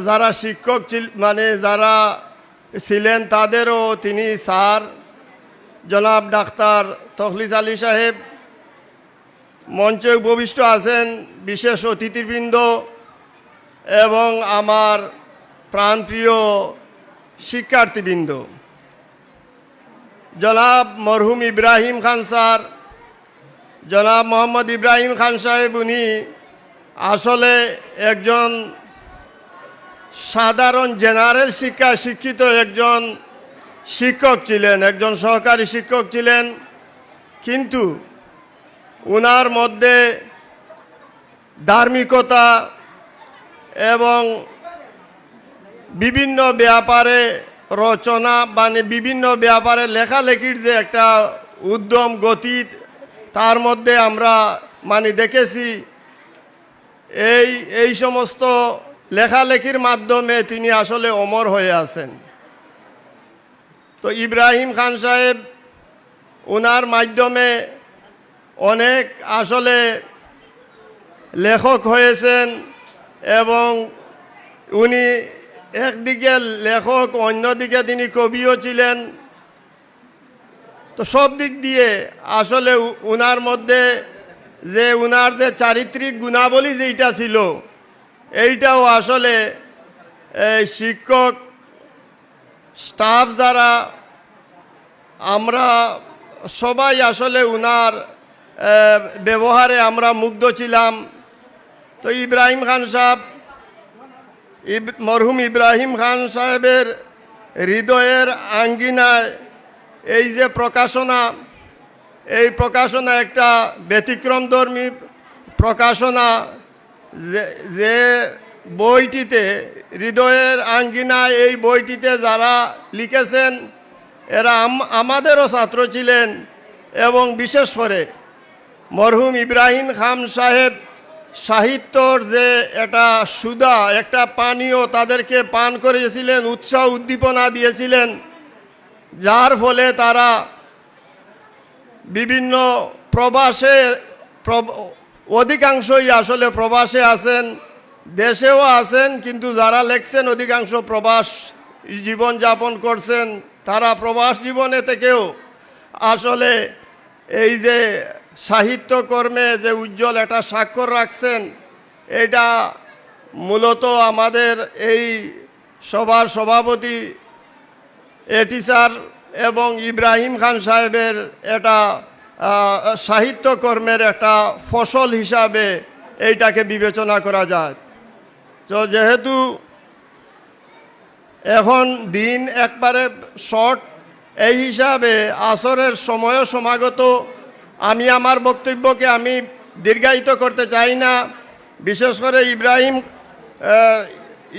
যারা শিক্ষক যারা ছিলেন তাদেরও তিনি স্যার জনাব ডাক্তার তখলিস আলী সাহেব, মঞ্চে উপবিষ্ট আছেন বিশেষ অতিথিবৃন্দ এবং আমার প্রাণপ্রিয় শিক্ষার্থীবৃন্দ। জনাব মরহুম ইব্রাহিম খান স্যার, জনাব মোহাম্মদ ইব্রাহিম খান সাহেব, উনি আসলে একজন সাধারণ জেনারেল শিক্ষিত একজন শিক্ষক ছিলেন, একজন সহকারী শিক্ষক ছিলেন, কিন্তু ওনার মধ্যে ধার্মিকতা এবং বিভিন্ন ব্যাপারে রচনা বিভিন্ন ব্যাপারে লেখালেখির যে একটা উদ্যম গতি, তার মধ্যে আমরা দেখেছি এই সমস্ত লেখালেখির মাধ্যমে তিনি আসলে অমর হয়ে আছেন। তো ইব্রাহিম খান সাহেব ওনার মাধ্যমে অনেক আসলে লেখক হয়েছেন এবং উনি একদিকে লেখক, অন্যদিকে তিনি কবিও ছিলেন। তো সব দিক দিয়ে আসলে উনার মধ্যে উনার যে চারিত্রিক গুণাবলী যেটা ছিল, এইটাও আসলে শিক্ষক স্টাফ যারা আমরা সবাই আসলে উনার ব্যবহারে আমরা মুগ্ধ ছিলাম। তো ইব্রাহিম খান সাহেব, মরহুম ইব্রাহিম খান সাহেবের হৃদয়ের আঙ্গিনায় এই যে প্রকাশনা, এই প্রকাশনা একটা ব্যতিক্রমধর্মী প্রকাশনা যে বইটিতে হৃদয়ের আঙ্গিনা, এই বইটিতে যারা লিখেছেন এরা আমাদেরও ছাত্র ছিলেন এবং বিশেষ করে মরহুম ইব্রাহিম খান সাহেব সাহিত্যর যে একটা সুধা, একটা পানীয় তাদেরকে পান করিয়েছিলেন, উৎসাহ উদ্দীপনা দিয়েছিলেন, যার ফলে তারা বিভিন্ন প্রবাসে, অধিকাংশই আসলে প্রবাসে আছেন, দেশেও আছেন, কিন্তু যারা লেখছেন অধিকাংশ প্রবাস জীবন যাপন করছেন। তারা প্রবাস জীবনে থেকেও আসলে এই যে সাহিত্যকর্মে যে উজ্জ্বল একটা স্বাক্ষর রাখছেন, এটা মূলত আমাদের এই সভার সভাপতি এটি স্যার এবং ইব্রাহিম খান সাহেবের এটা সাহিত্যকর্মের একটা ফসল হিসাবে এইটাকে বিবেচনা করা যায়। তো যেহেতু এখন দিন একবারে শর্ট, এই হিসাবে আসরের সময়ও সমাগত, আমি আমার বক্তব্যকে আমি দীর্ঘায়িত করতে চাই না। বিশেষ করে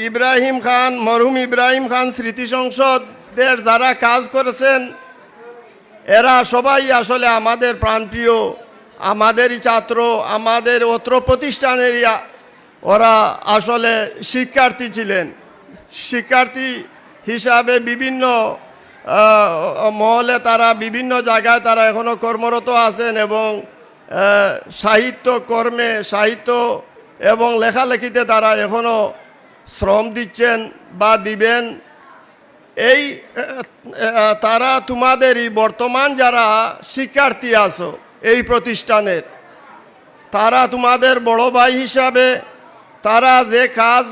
ইব্রাহিম খান, মরহুম ইব্রাহিম খান স্মৃতি সংসদের যারা কাজ করেছেন এরা সবাই আসলে আমাদের প্রাণপ্রিয়, আমাদেরই ছাত্র, আমাদের অত্র প্রতিষ্ঠানেরই ওরা আসলে শিক্ষার্থী ছিলেন। শিক্ষার্থী হিসাবে বিভিন্ন মহলে তারা বিভিন্ন জায়গায় তারা এখনও কর্মরত আছেন এবং সাহিত্য কর্মে, সাহিত্য এবং লেখালেখিতে তারা এখনও শ্রম দিচ্ছেন বা দিবেন। এই তারা তোমাদেরই বর্তমান যারা শিক্ষার্থী আছো এই প্রতিষ্ঠানের, তারা তোমাদের বড় ভাই হিসাবে তারা যে কাজ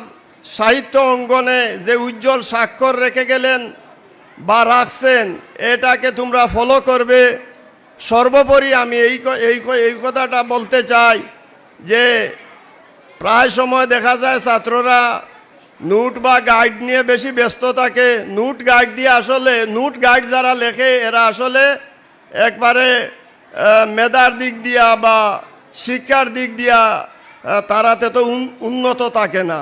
সাহিত্য অঙ্গনে যে উজ্জ্বল স্বাক্ষর রেখে গেলেন বা রাখছেন, এটাকে তোমরা ফলো করবে। সর্বোপরি আমি এই কথাটা বলতে চাই যে প্রায় সময় দেখা যায় ছাত্ররা নোট বা গাইড নিয়ে বেশি ব্যস্ত থাকে। নোট গাইড দিয়ে আসলে নোট গাইড যারা লেখে এরা আসলে একবারে মেধার দিক দিয়া বা শিক্ষার দিক দিয়া তারাতে তো উন্নত থাকে না,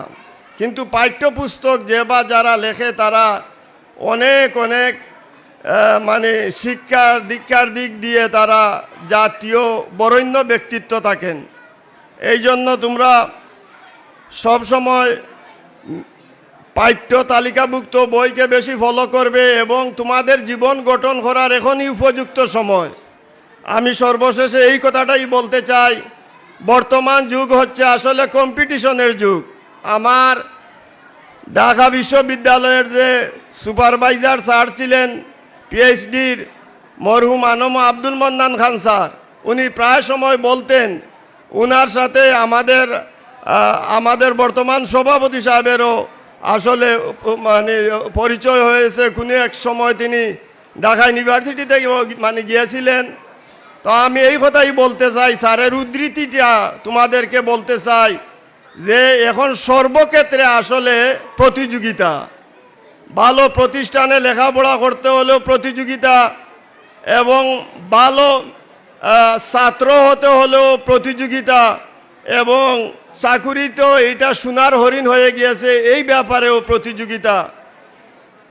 কিন্তু পাঠ্যপুস্তক যে বা যারা লেখে তারা অনেক অনেক মানে শিক্ষার দীক্ষার দিক দিয়ে তারা জাতীয় বরেণ্য ব্যক্তিত্ব থাকেন। এই জন্য তোমরা সবসময় পাঠ্য তালিকাভুক্ত বইকে বেশি ফলো করবে এবং তোমাদের জীবন গঠন করার এখনই উপযুক্ত সময়। আমি সর্বশেষে এই কথাটাই বলতে চাই, বর্তমান যুগ হচ্ছে আসলে কম্পিটিশনের যুগ। আমার ঢাকা বিশ্ববিদ্যালয়ের যে সুপারভাইজার স্যার ছিলেন পিএইচডির মরহুম আনম আব্দুল মন্নান খান স্যার, উনি প্রায় সময় বলতেন, ওনার সাথে আমাদের বর্তমান সভাপতি সাহেবেরও আসলে মানে পরিচয় হয়েছে। কোনো এক সময় তিনি ঢাকা ইউনিভার্সিটি থেকে মানে গিয়েছিলেন। তো আমি এই কথাই বলতে চাই, স্যারের উদ্ধৃতিটা তোমাদেরকে বলতে চাই যে এখন সর্বক্ষেত্রে আসলে প্রতিযোগিতা। ভালো প্রতিষ্ঠানে লেখাপড়া করতে হলেও প্রতিযোগিতা এবং ভালো ছাত্র হতে হলেও প্রতিযোগিতা এবং চাকুরি তো এটা সোনার হরিণ হয়ে গিয়েছে, এই ব্যাপারেও প্রতিযোগিতা।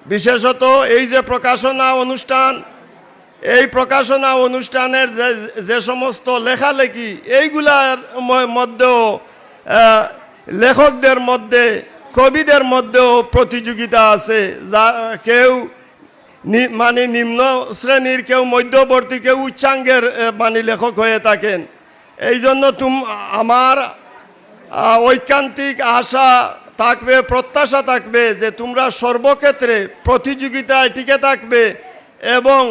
বিশেষত এই যে প্রকাশনা অনুষ্ঠান, এই প্রকাশনা অনুষ্ঠানের যে সমস্ত লেখালেখি এইগুলার মধ্যেও লেখকদের মধ্যে, কবিদের মধ্যেও প্রতিযোগিতা আছে। যা কেউ মানে নিম্ন শ্রেণীর, কেউ মধ্যবর্তী, কেউ উচ্চাঙ্গের মানে লেখক হয়ে থাকেন। এই জন্য আমার ঐকান্তিক আশা থাকবে, প্রত্যাশা থাকবে যে তোমরা সর্বক্ষেত্রে প্রতিযোগিতায় টিকে থাকবে এবং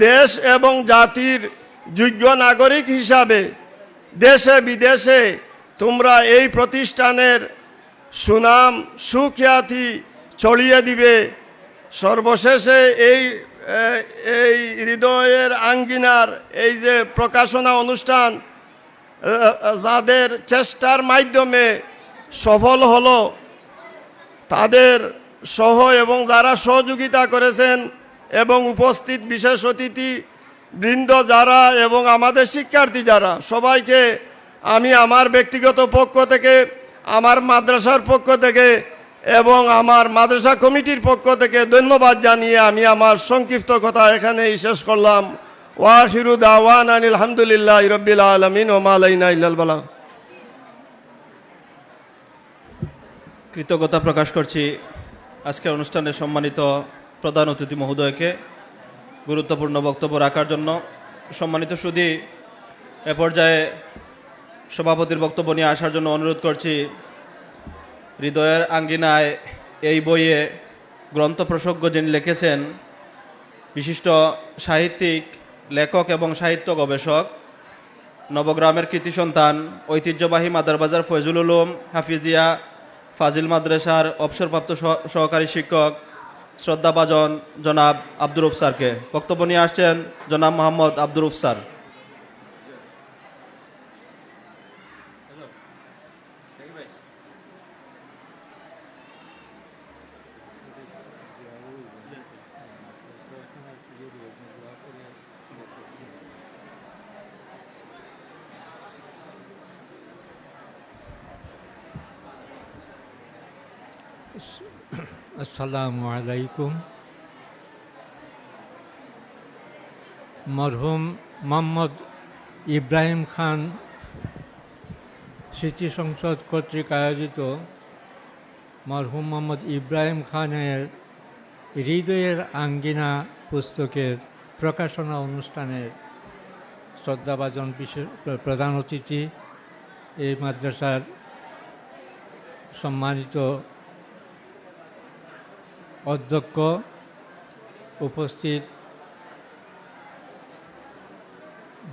দেশ এবং জাতির যোগ্য নাগরিক হিসাবে দেশে বিদেশে তোমরা এই প্রতিষ্ঠানের সুনাম সুখ্যাতি ছড়িয়ে দিবে। সর্বশেষে এই হৃদয়ের আঙ্গিনার এই যে প্রকাশনা অনুষ্ঠান যাদের চেষ্টার মাধ্যমে সফল হলো, তাদের সহ এবং যারা সহযোগিতা করেছেন এবং উপস্থিত বিশেষ অতিথি বৃন্দ যারা এবং আমাদের শিক্ষার্থী যারা, সবাইকে আমি আমার ব্যক্তিগত পক্ষ থেকে, আমার মাদ্রাসার পক্ষ থেকে এবং আমার মাদ্রাসা কমিটির পক্ষ থেকে ধন্যবাদ জানিয়ে আমি আমার সংক্ষিপ্ত কথা এখানেই শেষ করলাম। ওয়াখিরু দাওয়ানা আলহামদুলিল্লাহি রাব্বিল আলামিন ওয়া মা আলাইনা ইল্লাল বালাগ। কৃতজ্ঞতা প্রকাশ করছি আজকের অনুষ্ঠানের সম্মানিত প্রধান অতিথি মহোদয়কে গুরুত্বপূর্ণ বক্তব্য রাখার জন্য। সম্মানিত সুধী, এ পর্যায়ে সভাপতির বক্তব্য নিয়ে আসার জন্য অনুরোধ করছি। হৃদয়ের আঙ্গিনায় এই বইয়ে গ্রন্থ প্রসঙ্গ যিনি লিখেছেন, বিশিষ্ট সাহিত্যিক, লেখক এবং সাহিত্য গবেষক, নবগ্রামের কৃতি সন্তান, ঐতিহ্যবাহী মাদারবাজার ফয়জুল উলুম হাফিজিয়া ফাজিল মাদ্রাসার অবসরপ্রাপ্ত সহকারী শিক্ষক শ্রদ্ধাভাজন জনাব আব্দুর রউফ স্যারকে। বক্তব্য নিয়ে আসছেন জনাব মোহাম্মদ আব্দুর রউফ স্যার। আসসালামু আলাইকুম। মরহুম মোহাম্মদ ইব্রাহিম খান স্মৃতি সংসদ কর্তৃক আয়োজিত মরহুম মোহাম্মদ ইব্রাহিম খানের হৃদয়ের আঙ্গিনা পুস্তকের প্রকাশনা অনুষ্ঠানের শ্রদ্ধাভাজন বিশেষ প্রধান অতিথি, এই মাদ্রাসার সম্মানিত অধ্যক্ষ, উপস্থিত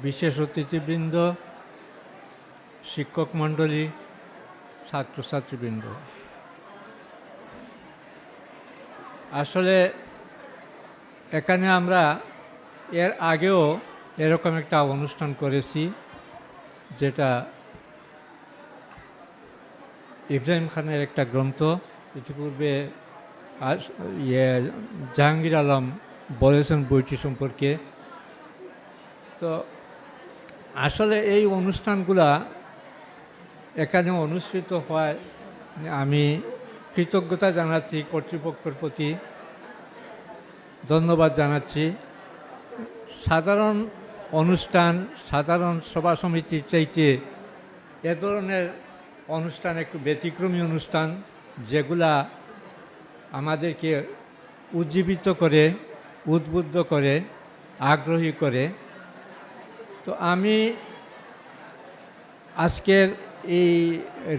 বিশেষ অতিথিবৃন্দ, শিক্ষক মণ্ডলী, ছাত্রছাত্রীবৃন্দ, আসলে এখানে আমরা এর আগেও এরকম একটা অনুষ্ঠান করেছি, যেটা ইব্রাহিম খানের একটা গ্রন্থ ইতিপূর্বে জাহাঙ্গীর আলম বলেছেন বইটি সম্পর্কে। তো আসলে এই অনুষ্ঠানগুলা এখানে অনুষ্ঠিত হয়, আমি কৃতজ্ঞতা জানাচ্ছি, কর্তৃপক্ষের প্রতি ধন্যবাদ জানাচ্ছি। সাধারণ অনুষ্ঠান, সাধারণ সভা সমিতির চাইতে এ ধরনের অনুষ্ঠান একটু ব্যতিক্রমী অনুষ্ঠান, যেগুলা আমাদেরকে উজ্জীবিত করে, উদ্বুদ্ধ করে, আগ্রহী করে। তো আমি আজকের এই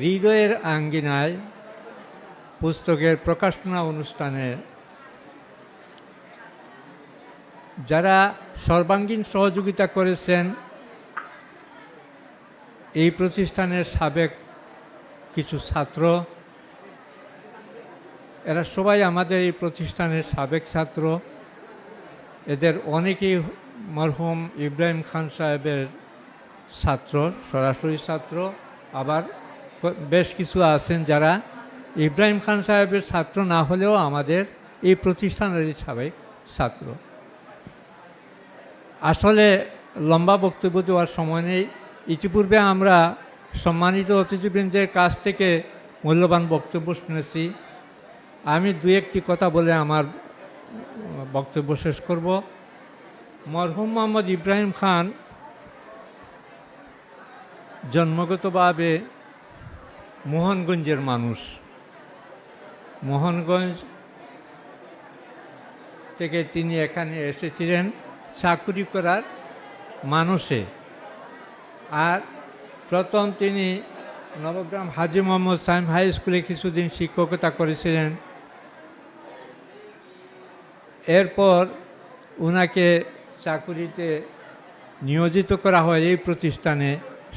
হৃদয়ের আঙ্গিনায় পুস্তকের প্রকাশনা অনুষ্ঠানে যারা সর্বাঙ্গীন সহযোগিতা করেছেন, এই প্রতিষ্ঠানের সাবেক কিছু ছাত্র, এরা সবাই আমাদের এই প্রতিষ্ঠানের সাবেক ছাত্র। এদের অনেকেই মরহুম ইব্রাহিম খান সাহেবের ছাত্র, সরাসরি ছাত্র, আবার বেশ কিছু আছেন যারা ইব্রাহিম খান সাহেবের ছাত্র না হলেও আমাদের এই প্রতিষ্ঠানেরই সাবেক ছাত্র। আসলে লম্বা বক্তব্য দেওয়ার সময় নেই। ইতিপূর্বে আমরা সম্মানিত অতিথিবৃন্দের কাছ থেকে মূল্যবান বক্তব্য শুনেছি। আমি দু একটি কথা বলে আমার বক্তব্য শেষ করব। মরহুম মোহাম্মদ ইব্রাহিম খান জন্মগতভাবে মোহনগঞ্জের মানুষ। মোহনগঞ্জ থেকে তিনি এখানে এসেছিলেন চাকুরি করার মানুষে। আর প্রথম তিনি নবগ্রাম হাজী মোহাম্মদ সাইম হাই স্কুলে কিছুদিন শিক্ষকতা করেছিলেন। এরপর ওনাকে চাকুরিতে নিয়োজিত করা হয়, এই প্রতিষ্ঠানে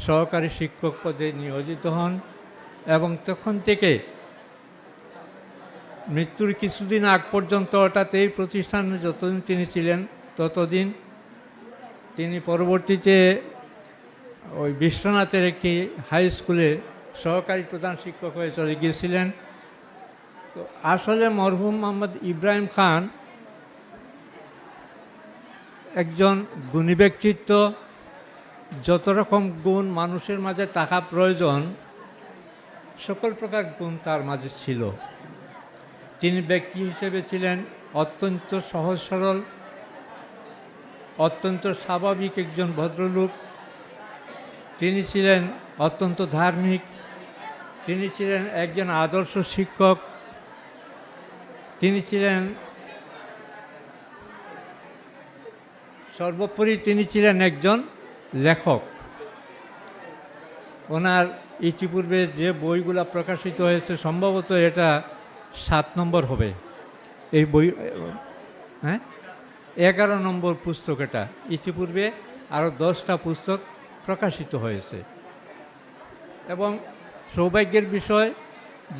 সহকারী শিক্ষক পদে নিয়োজিত হন এবং তখন থেকে মৃত্যুর কিছুদিন আগ পর্যন্ত, অর্থাৎ এই প্রতিষ্ঠানে যতদিন তিনি ছিলেন ততদিন তিনি পরবর্তীতে ওই বিশ্বনাথের একটি হাই স্কুলে সহকারী প্রধান শিক্ষক হয়ে চলে গিয়েছিলেন। তো আসলে মরহুম মোহাম্মদ ইব্রাহিম খান একজন গুণী ব্যক্তিত্ব, যত রকম গুণ মানুষের মাঝে থাকা প্রয়োজন সকল প্রকার গুণ তার মাঝে ছিল। তিনি ব্যক্তি হিসেবে ছিলেন অত্যন্ত সহজ সরল, অত্যন্ত স্বাভাবিক একজন ভদ্রলোক। তিনি ছিলেন অত্যন্ত ধার্মিক, তিনি ছিলেন একজন আদর্শ শিক্ষক, তিনি ছিলেন সর্বোপরি তিনি ছিলেন একজন লেখক। ওনার ইতিপূর্বে যে বইগুলো প্রকাশিত হয়েছে সম্ভবত এটা 7 নম্বর হবে এই বই, হ্যাঁ 11 নম্বর পুস্তক এটা। ইতিপূর্বে আরও 10টা পুস্তক প্রকাশিত হয়েছে। এবং সৌভাগ্যের বিষয়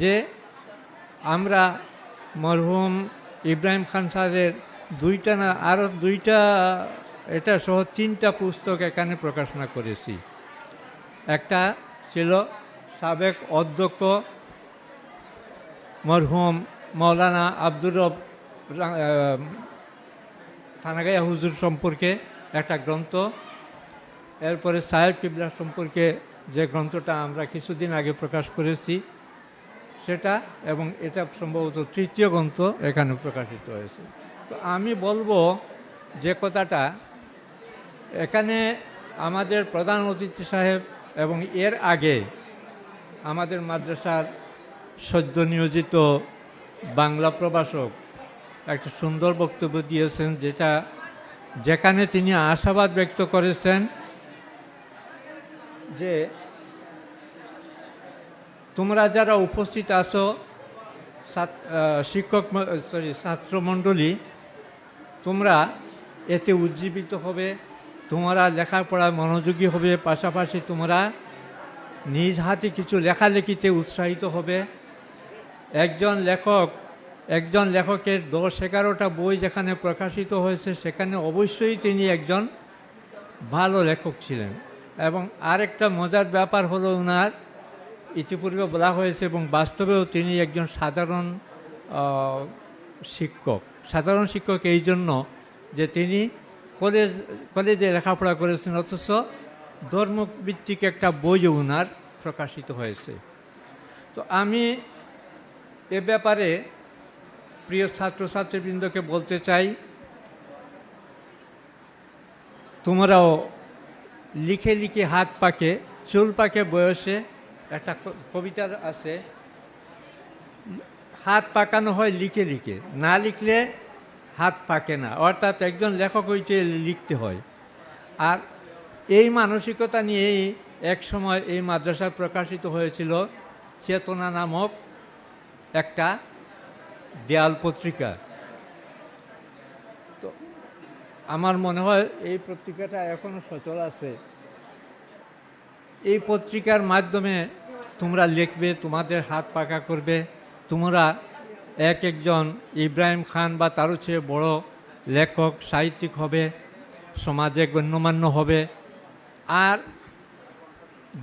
যে আমরা মরহুম ইব্রাহিম খান স্যারের 2টা না আরও 2টা এটা সহ 3টা পুস্তক এখানে প্রকাশনা করেছি। একটা ছিল সাবেক অধ্যক্ষ মরহুম মৌলানা আব্দুর রব থানাগাঁয়া হুজুর সম্পর্কে একটা গ্রন্থ, এরপরে সাহেব কিবলা সম্পর্কে যে গ্রন্থটা আমরা কিছুদিন আগে প্রকাশ করেছি সেটা, এবং এটা সম্ভবত 3য় গ্রন্থ এখানে প্রকাশিত হয়েছে। তো আমি বলবো যে কথাটা এখানে আমাদের প্রধান অতিথি সাহেব এবং এর আগে আমাদের মাদ্রাসার সদ্য নিয়োজিত বাংলা প্রভাষক একটা সুন্দর বক্তব্য দিয়েছেন, যেখানে তিনি আশাবাদ ব্যক্ত করেছেন যে তোমরা যারা উপস্থিত আছো ছাত্রমণ্ডলী, তোমরা এতে উজ্জীবিত হবে, তোমরা লেখাপড়ায় মনোযোগী হবে, পাশাপাশি তোমরা নিজ হাতে কিছু লেখালেখিতে উৎসাহিত হবে। একজন লেখকের 10-11টা বই যেখানে প্রকাশিত হয়েছে সেখানে অবশ্যই তিনি একজন ভালো লেখক ছিলেন। এবং আরেকটা মজার ব্যাপার হলো ওনার ইতিপূর্বে বলা হয়েছে এবং বাস্তবেও তিনি একজন সাধারণ শিক্ষক এই জন্য যে তিনি কলেজে লেখাপড়া করেছেন, অথচ ধর্মভিত্তিক একটা বইও ওনার প্রকাশিত হয়েছে। তো আমি এ ব্যাপারে প্রিয় ছাত্রছাত্রীবৃন্দকে বলতে চাই, তোমরাও লিখে লিখে হাত পাকে চুল পাকে বয়সে, একটা কবিতা আছে, হাত পাকানো হয় লিখে লিখে, না লিখলে হাত পাকে না। অর্থাৎ একজন লেখক হইতে লিখতে হয়। আর এই মানসিকতা নিয়েই এক সময় এই মাদ্রাসায় প্রকাশিত হয়েছিল চেতনা নামক একটা দেয়াল পত্রিকা। তো আমার মনে হয় এই পত্রিকাটা এখনো সচল আছে। এই পত্রিকার মাধ্যমে তোমরা লিখবে, তোমাদের হাত পাকা করবে, তোমরা একজন ইব্রাহিম খান বা তারও চেয়ে বড় লেখক সাহিত্যিক হবে, সমাজে গণ্যমান্য হবে। আর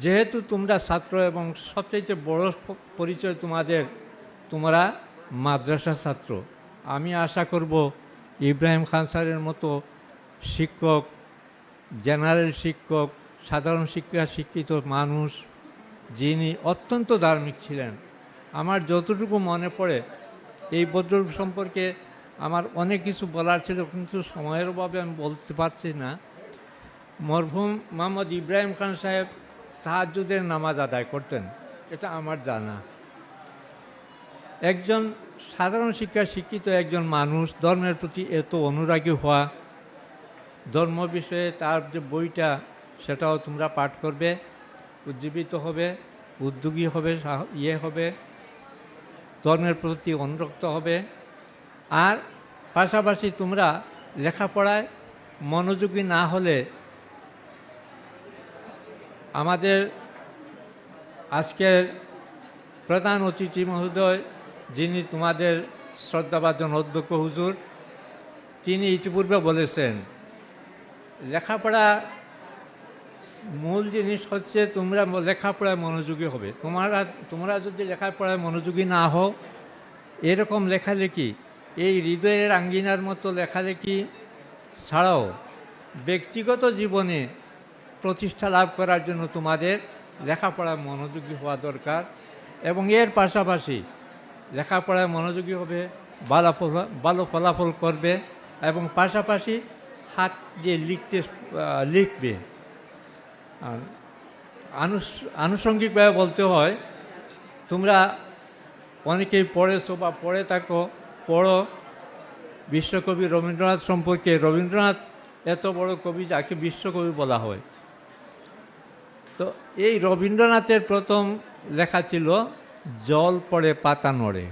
যেহেতু তোমরা ছাত্র এবং সবচেয়ে বড় পরিচয় তোমরা মাদ্রাসা ছাত্র, আমি আশা করব ইব্রাহিম খান স্যারের মতো শিক্ষক, জেনারেল শিক্ষক, সাধারণ শিক্ষিত মানুষ, যিনি অত্যন্ত ধার্মিক ছিলেন। আমার যতটুকু মনে পড়ে এই ভদ্রলোক সম্পর্কে আমার অনেক কিছু বলার ছিল, কিন্তু সময়ের অভাবে আমি বলতে পারছি না। মরহুম মোহাম্মদ ইব্রাহিম খান সাহেব তাহাজ্জুদের নামাজ আদায় করতেন, এটা আমার জানা। একজন সাধারণ শিক্ষিত একজন মানুষ, ধর্মের প্রতি এত অনুরাগী হওয়া, ধর্ম বিষয়ে তার যে বইটা সেটাও তোমরা পাঠ করবে, উজ্জীবিত হবে, উদ্যোগী হবে, হবে, ধর্মের প্রতি অনুরক্ত হবে। আর পাশাপাশি তোমরা লেখাপড়ায় মনোযোগী না হলে আমাদের আজকের প্রধান অতিথি মহোদয়, যিনি তোমাদের শ্রদ্ধাভাজন অধ্যক্ষ হুজুর, তিনি ইতিপূর্বে বলেছেন লেখাপড়া মূল জিনিস হচ্ছে তোমরা লেখাপড়ায় মনোযোগী হবে। তোমরা যদি লেখাপড়ায় মনোযোগী না হও, এরকম লেখালেখি, এই হৃদয়ের আঙ্গিনার মতো লেখালেখি ছাড়াও ব্যক্তিগত জীবনে প্রতিষ্ঠা লাভ করার জন্য তোমাদের লেখাপড়ায় মনোযোগী হওয়া দরকার, এবং এর পাশাপাশি লেখাপড়ায় মনোযোগী হবে, ভালো ফলাফল করবে, এবং পাশাপাশি হাত দিয়ে লিখবে। আনুষঙ্গিকভাবে বলতে হয়, তোমরা অনেকেই পড়েছো বা পড়ো বিশ্বকবি রবীন্দ্রনাথ সম্পর্কে। রবীন্দ্রনাথ এত বড় কবি যাকে বিশ্বকবি বলা হয়। তো এই রবীন্দ্রনাথের প্রথম লেখা ছিল জল পড়ে পাতা নড়ে।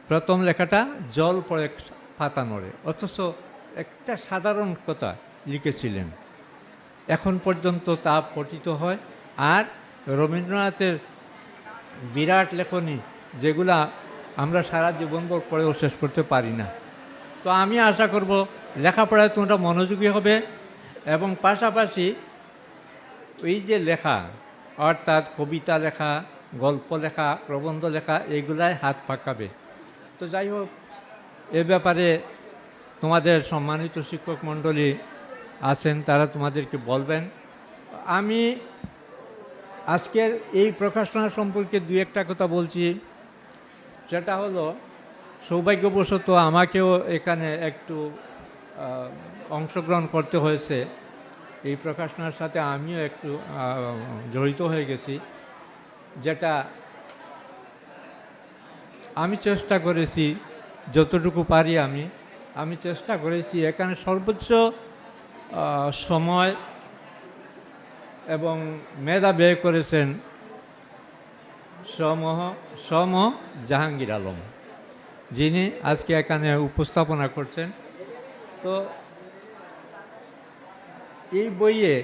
প্রথম লেখাটা জল পড়ে পাতা নড়ে, অথচ একটা সাধারণ কথা লিখেছিলেন। এখন পর্যন্ত তা পঠিত হয়। আর রবীন্দ্রনাথের বিরাট লেখনী, যেগুলা আমরা সারা জীবনভর পড়েও শেষ করতে পারি না। তো আমি আশা করব লেখাপড়ায় তোমরা মনোযোগী হবে, এবং পাশাপাশি এই যে লেখা, অর্থাৎ কবিতা লেখা, গল্প লেখা, প্রবন্ধ লেখা, এগুলাই হাত পাকাবে। তো যাই হোক, এ ব্যাপারে তোমাদের সম্মানিত শিক্ষক মণ্ডলী আছেন, তারা তোমাদেরকে বলবেন। আমি আজকের এই প্রকাশনা সম্পর্কে দু একটা কথা বলছি। সেটা হলো, সৌভাগ্যবশত আমাকেও এখানে একটু অংশগ্রহণ করতে হয়েছে। এই প্রকাশনার সাথে আমিও একটু জড়িত হয়ে গেছি। যেটা আমি চেষ্টা করেছি যতটুকু পারি, আমি চেষ্টা করেছি এখানে সর্বোচ্চ সময় এবং মেধা ব্যয় করেছেন সম জাহাঙ্গীর আলম, যিনি আজকে এখানে উপস্থাপনা করছেন। তো এই বইয়ে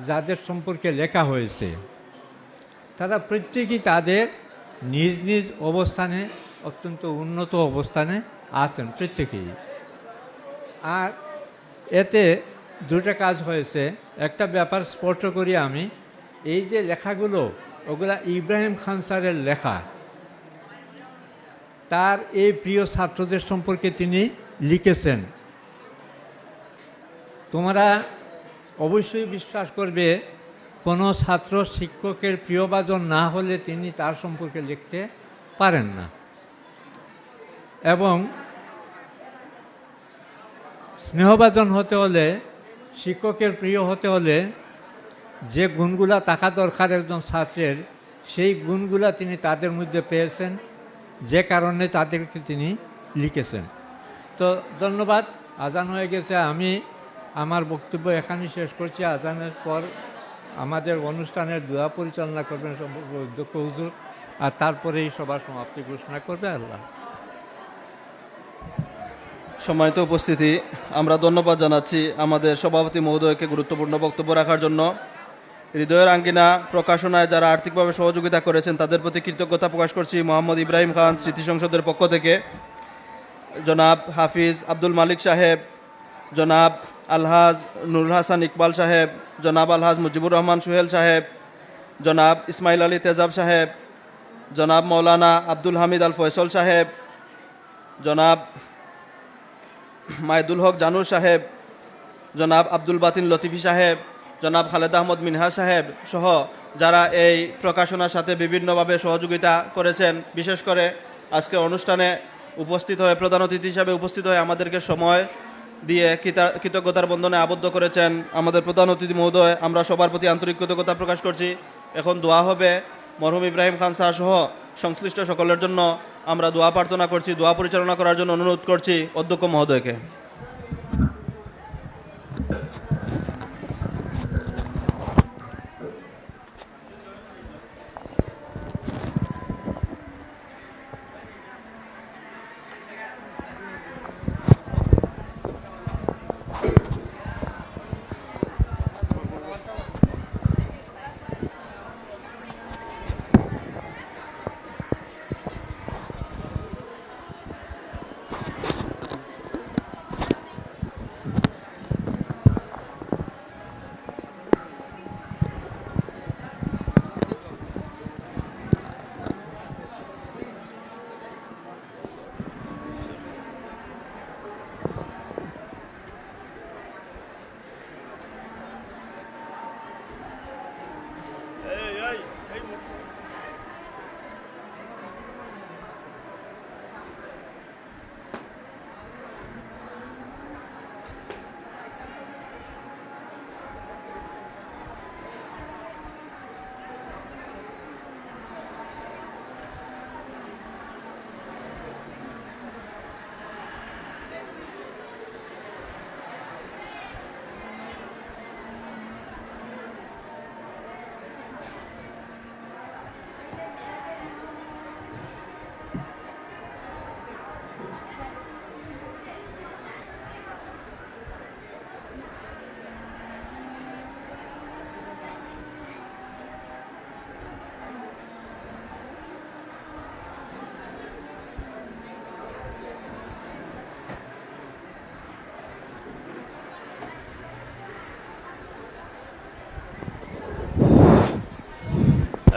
যাদের সম্পর্কে লেখা হয়েছে, তারা প্রত্যেকেই তাদের নিজ নিজ অবস্থানে অত্যন্ত উন্নত অবস্থানে আছেন প্রত্যেকেই। আর এতে দুটো কাজ হয়েছে। একটা ব্যাপার স্পষ্ট করি আমি, এই যে লেখাগুলো, ওগুলা ইব্রাহিম খান স্যারের লেখা। তার এই প্রিয় ছাত্রদের সম্পর্কে তিনি লিখেছেন। তোমরা অবশ্যই বিশ্বাস করবে, কোনো ছাত্র শিক্ষকের প্রিয়ভাজন না হলে তিনি তার সম্পর্কে লিখতে পারেন না। এবং স্নেহভাজন হতে হলে, শিক্ষকের প্রিয় হতে হলে যে গুণগুলা থাকা দরকার একজন ছাত্রের, সেই গুণগুলা তিনি তাদের মধ্যে পেয়েছেন, যে কারণে তাদেরকে তিনি লিখেছেন। তো ধন্যবাদ। আজান হয়ে গেছে, আমি আমার বক্তব্য এখানেই শেষ করছি। আজানের পর আমাদের অনুষ্ঠানের দোয়া পরিচালনা করবেন অধ্যক্ষ হুজুর, আর তারপরেই সবার সমাপ্তি ঘোষণা করবে আল্লাহ। সম্মানিত উপস্থিতি, আমরা ধন্যবাদ জানাচ্ছি আমাদের সভাপতি মহোদয়কে গুরুত্বপূর্ণ বক্তব্য রাখার জন্য। হৃদয়ের আঙ্গিনা প্রকাশনায় যারা আর্থিকভাবে সহযোগিতা করেছেন তাদের প্রতি কৃতজ্ঞতা প্রকাশ করছি। মোহাম্মদ ইব্রাহিম খান স্মৃতি সংসদের পক্ষ থেকে জনাব হাফিজ আব্দুল মালিক সাহেব, জনাব আলহাজ নুরুল হাসান ইকবাল সাহেব, জনাব আলহাজ মুজিবুর রহমান সোহেল সাহেব, জনাব ইসমাইল আলী তেজাব সাহেব, জনাব মৌলানা আব্দুল হামিদ আল ফয়সল সাহেব, জনাব মাইদুল হক জানু সাহেব, জনাব আব্দুল বাতিন লতিফি সাহেব, জনাব খালেদ আহমদ মিনহা সাহেব সহ যারা এই প্রকাশনার সাথে বিভিন্নভাবে সহযোগিতা করেছেন, বিশেষ করে আজকে অনুষ্ঠানে উপস্থিত হয়ে প্রধান অতিথি হিসাবে উপস্থিত হয়ে আমাদেরকে সময় দিয়ে কৃতজ্ঞতার বন্ধনে আবদ্ধ করেছেন আমাদের প্রধান অতিথি মহোদয়, আমরা সবার প্রতি আন্তরিক কৃতজ্ঞতা প্রকাশ করছি। এখন দোয়া হবে। মরহুম ইব্রাহিম খান স্যার সহ সংশ্লিষ্ট সকলের জন্য আমরা দোয়া প্রার্থনা করছি। দোয়া পরিচালনা করার জন্য অনুরোধ করছি অধ্যক্ষ মহোদয়কে।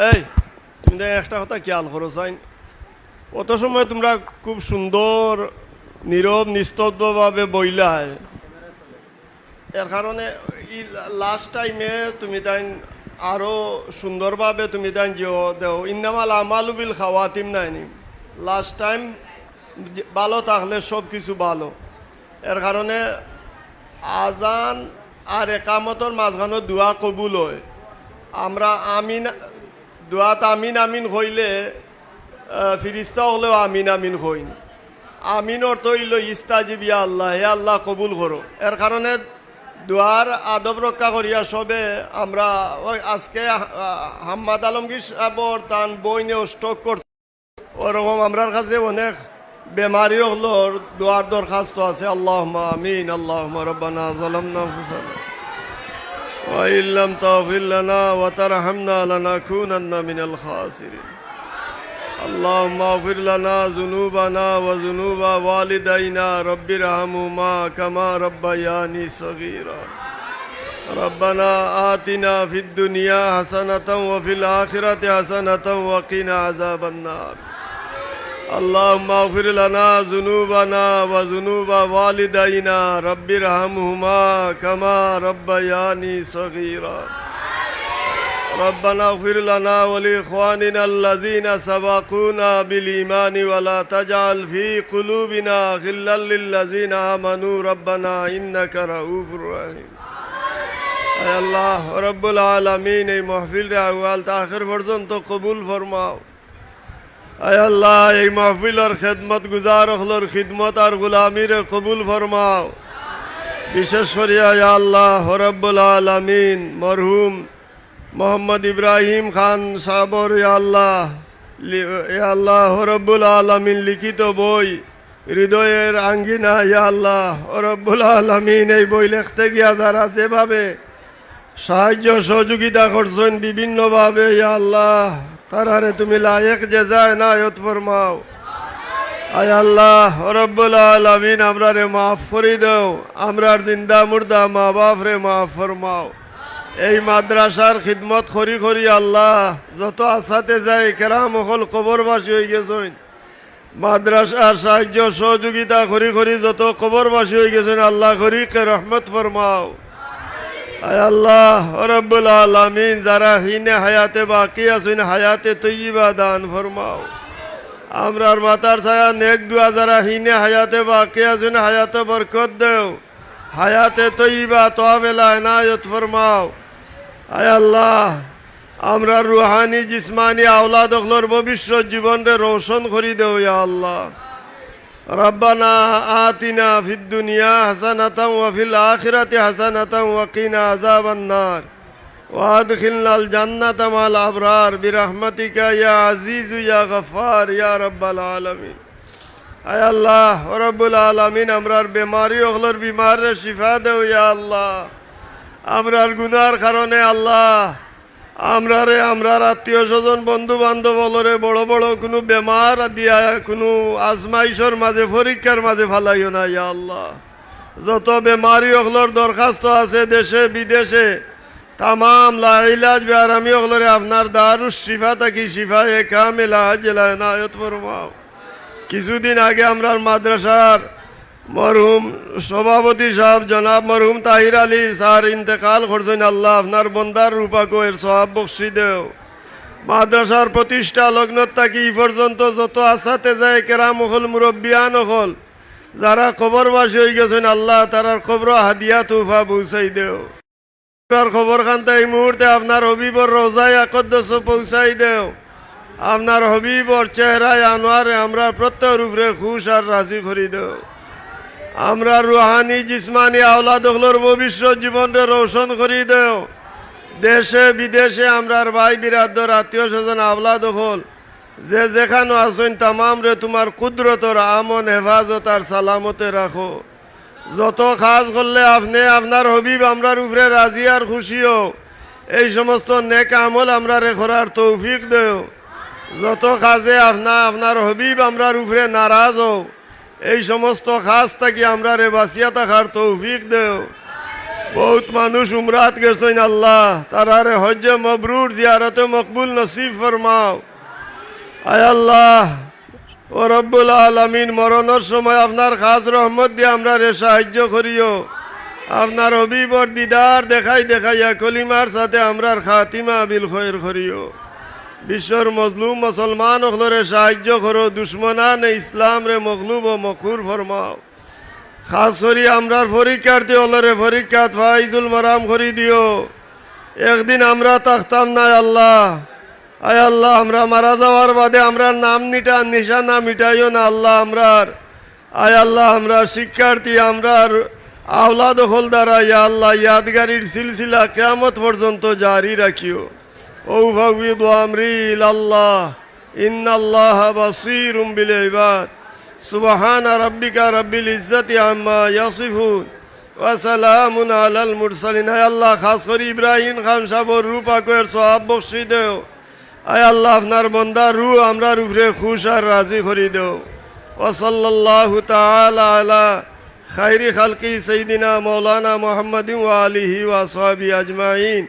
এই তুমি দেখ একটা কথা খেয়াল করো চাই, অত সময় তোমরা খুব সুন্দর নীরব নিস্তব্ধভাবে বইলায়, এর কারণে লাস্ট টাইমে তুমি তাই আরও সুন্দরভাবে তুমি তাই জিও দেও। ইন্নামাল আমালু বিল খাওয়াতিম নাইনি, লাস্ট টাইম ভালো থাকলে সব কিছু ভালো। এর কারণে আজান আর একামতর মাঝখানে দোয়া কবুল হয়। আমরা আমিন দোয়াত আমিন আমিন হইলে ফিরিস্তা হলেও আমিন আমিন হইন। আমিন অর্থ হইল ইস্তাজিব ইয়া আল্লাহ, হে আল্লাহ কবুল করো। এর কারণে দোয়ার আদব রক্ষা করিয়া সবে আমরা আজকে হাম্মাদ আলমগীর সাহেবর তান বইনে স্টক করছে, ওরকম আমরার কাছে অনেক বেমারি হলোর দোয়ার দরখাস্ত আছে। আল্লাহুম্মা আমিন। আল্লাহুম্মা রাব্বানা যালামনা আনফুসানা ওয়া ইল্লাম তাগফির লানা ওয়া তারহামনা লানাকুনান্না মিনাল খাসিরিন। আল্লাহুম্মা ইগফির লানা যুনুবানা ওয়া যুনুবা ওয়ালিদাইনা রাব্বিরহামহুমা কামা রাব্বায়ানি সগীরা। রব্বানা আতিনা ফিদ দুনিয়া হাসানাতাও ওয়া ফিল আখিরাতি হাসানাতাও ওয়া কিনা আযাবান নার। আল্লাহুম্মা ইগফির লানা যুনুবানা ওয়া যুনুবা ওয়ালিদাইনা রাব্বিরহামহুমা কামা রাব্বায়ানি সগীরা। ربنا اغفر لنا ولإخواننا الذين سبقونا بالإيمان ولا تجعل في قلوبنا غلا للذين آمنوا ربنا إنك رؤوف رحيم। اے اللہ رب العالمین এই মাহফিলটা আউয়াল তা আখির পর্যন্ত কবুল ফরমাও। اے اللہ এই মাহফিলের খিদমত গুজার হলর খিদমত আর গোলামির কবুল ফরমাও। বিশেষ করে ইয়া আল্লাহ রব্বুল আলামিন মরহুম মোহাম্মদ ইব্রাহিম খান সাহবর ইয়া আল্লাহ রব্বুল আলামিন লিখিত বই হৃদয়ের আঙ্গিনা, ইয়া আল্লাহ রব্বুল আলামিন এই বই লিখতে গিয়া যারা যেভাবে সাহায্য সহযোগিতা করছেন বিভিন্নভাবে, ইয়া আল্লাহ তারারে তুমি লায়েক জাযা ইনায়ত ফরমাও। আয় আল্লাহ রব্বুল আলামিন আমরারে মাফ করে দাও, আমরার জিন্দা মুর্দা মা বাপ রে মাফ ফরমাও। এই মাদ্রাসার খিদমত করি করি আল্লাহ যত আসাতে যায় কেরাম হল কবরবাসী হয়ে গেছেন, মাদ্রাসার সাহায্য সহযোগিতা করি করি যত কবরবাসী হয়ে গেছেন আল্লাহ করিকে রহমত ফরমাও। আয় আল্লাহ রব্বুল আলামিন যারা হিনে হায়াতে বাকি আছেন হায়াতে তৈয়বা দান ফরমাও। আমরার মাতার ছায়া নেক দুয়া যারা হিনে হায়াতে বাকি আছেন হায়াতে বরকত দেও, হায়াতে তৈয়বা তওয়াবেলা ইনায়ত ফরমাও। আয় আল্লাহ আমরা রুহানি জিসমানি আওলাদ হলর ভবিষ্যৎ জীবনরে রোশন করি দেও। ইয়া আল্লাহ রব্বানা আতিনা ফিদ দুনিয়া হাসানাতাও ওয়া ফিল আখিরাতি হাসানাতাও ওয়া কিনা আযাবান নার ওয়া আদখিলনাল জান্নাতা মাল আবরার বিরহমাতিকা ইয়া আজিজ ইয়া গফফার ইয়া রাব্বাল আলামিন। আয় আল্লাহ রব্বুল আলামিন আমরার বেমারি হলর বিমারে শিফা দেও। ইয়া আল্লাহ আমরার গুনার কারণে আল্লাহ আমরার আত্মীয় স্বজন বন্ধু বান্ধব হলরে বড় বড় কোনো বেমার দিয়া কোনো আজমাইশর মাঝে পরীক্ষার মাঝে ফালাইও না। ইয়া আল্লাহ যত বেমারি হলর দরখাস্ত আছে দেশে বিদেশে তামাম লাইলাজ বেআরামি হলরে আপনার দারুস শিফা থাকি শিফায়ে কামিলা আজলা ইনায়ত ফরমাও। কিছুদিন আগে আমরার মাদ্রাসার মরহুম সভাপতি সাহেব জনাব মরহুম তাহির আলী স্যার ইন্তেকাল করছেন, আল্লাহ আপনার বন্দার রূপাকো এর সওয়াব বখশি দেও। মাদ্রাসার প্রতিষ্ঠা লগ্ন থাকি এই পর্যন্ত যত আসাতে যায় কেরাম হল মুরব্বিয়ান হল যারা খবরবাসী হয়ে গেছেন আল্লাহ তারার খবর হাদিয়া তুফা পৌঁছাই দেও। আপনার খবর খানতে এই মুহূর্তে আপনার হবিবর রোজায় আকদ্দস পৌঁছাই দেও। আপনার হবিবর চেহারায় আনোয়ারে আমরা প্রত্যেকের উপরে খুশ আর রাজি করি দেও। আমরা রুহানি জিসমানি আওলাদ হলোর ভবিষ্যৎ জীবনরে রোশন করি দেও। দেশে বিদেশে আমরার ভাই বিরাদর আত্মীয় স্বজন আওলাদ হল যে যেখানে আসেন তামাম রে তোমার কুদরতর আমন হেফাজত আর সালামতে রাখো। যত কাজ করলে আপনি আপনার হবিব আমরার উপরে রাজি আর খুশিও এই সমস্ত নেক আমল আমরা রে করার তৌফিক দেও। যত কাজে আপনার হবিব আমরার উপরে নারাজ হও এই সমস্ত কাজ থাকি আমরা রে বাঁচিয়া থাকার তৌফিক দেও। বহুত মানুষ উমরাত গেছেন আল্লাহ তারারে হজ্জে মবরুর জিয়ারতে মকবুল নসিব ফরমাও। আয় আল্লাহ ও রব্বুল আলামিন মরণের সময় আপনার খাস রহমত দিয়ে আমরা রে সাহায্য করিও। আপনার হবিবর দিদার দেখাইয়া কলিমার সাথে আমরার খাতিমা বিল খৈর করিও। বিশ্বর মজলুম মুসলমান হলরে সাহায্য করো। দুশ্মনান ইসলাম রে মগলুব ও মখুর ফরমাও। খাস করি আমরার পরীক্ষার্থী হলরে পরীক্ষাত ফাইজুল মারাম করি দিও। একদিন আমরা থাকতাম না আল্লাহ। আয় আল্লাহ আমরা মারা যাওয়ার বাদে আমরার নাম নিশানা মিটাইও না আল্লাহ আমরার। আয় আল্লাহ আমরা শিক্ষার্থী আমরার আওলাদ হল দ্বারা ইয়া আল্লাহ ইয়াদগারির সিলসিলা কিয়ামত পর্যন্ত জারি রাখিও। ও ফাউযু আমরি ইলাল্লাহ ইন্নাল্লাহা বাসীরুম বিল ইবাদ। সুবহান রাব্বিকা রাব্বিল ইজ্জাতি আম্মা ইয়াসিফুন ওয়া সালামুন আলাল মুরসালিন। আয় আল্লাহ খাস করে ইব্রাহিম খান সাহেবের রূপা কয়ের সওয়াব বখশি দেও। আয় আল্লাহ আপনার বন্দা রু আমরার উপরে খুশ আর রাজি করি দেও। ওয়া সাল্লাল্লাহু তাআলা আলা খায়রি খালকি সাইয়্যিদিনা মাওলানা মুহাম্মাদিন ওয়া আলিহি ওয়া আসহাবিহি আজমাইন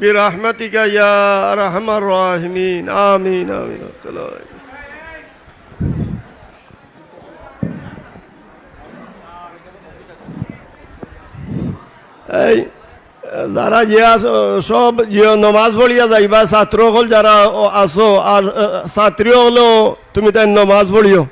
বিরহমাতিকা ইয়া আরহামার রাহিমিন আমিন আমিন। এই যারা যে আছো সব যে নমাজ পড়িয়া যাইবা ছাত্র হল যারা আসো আর ছাত্রী হলেও তুমি তাই নমাজ পড়িও।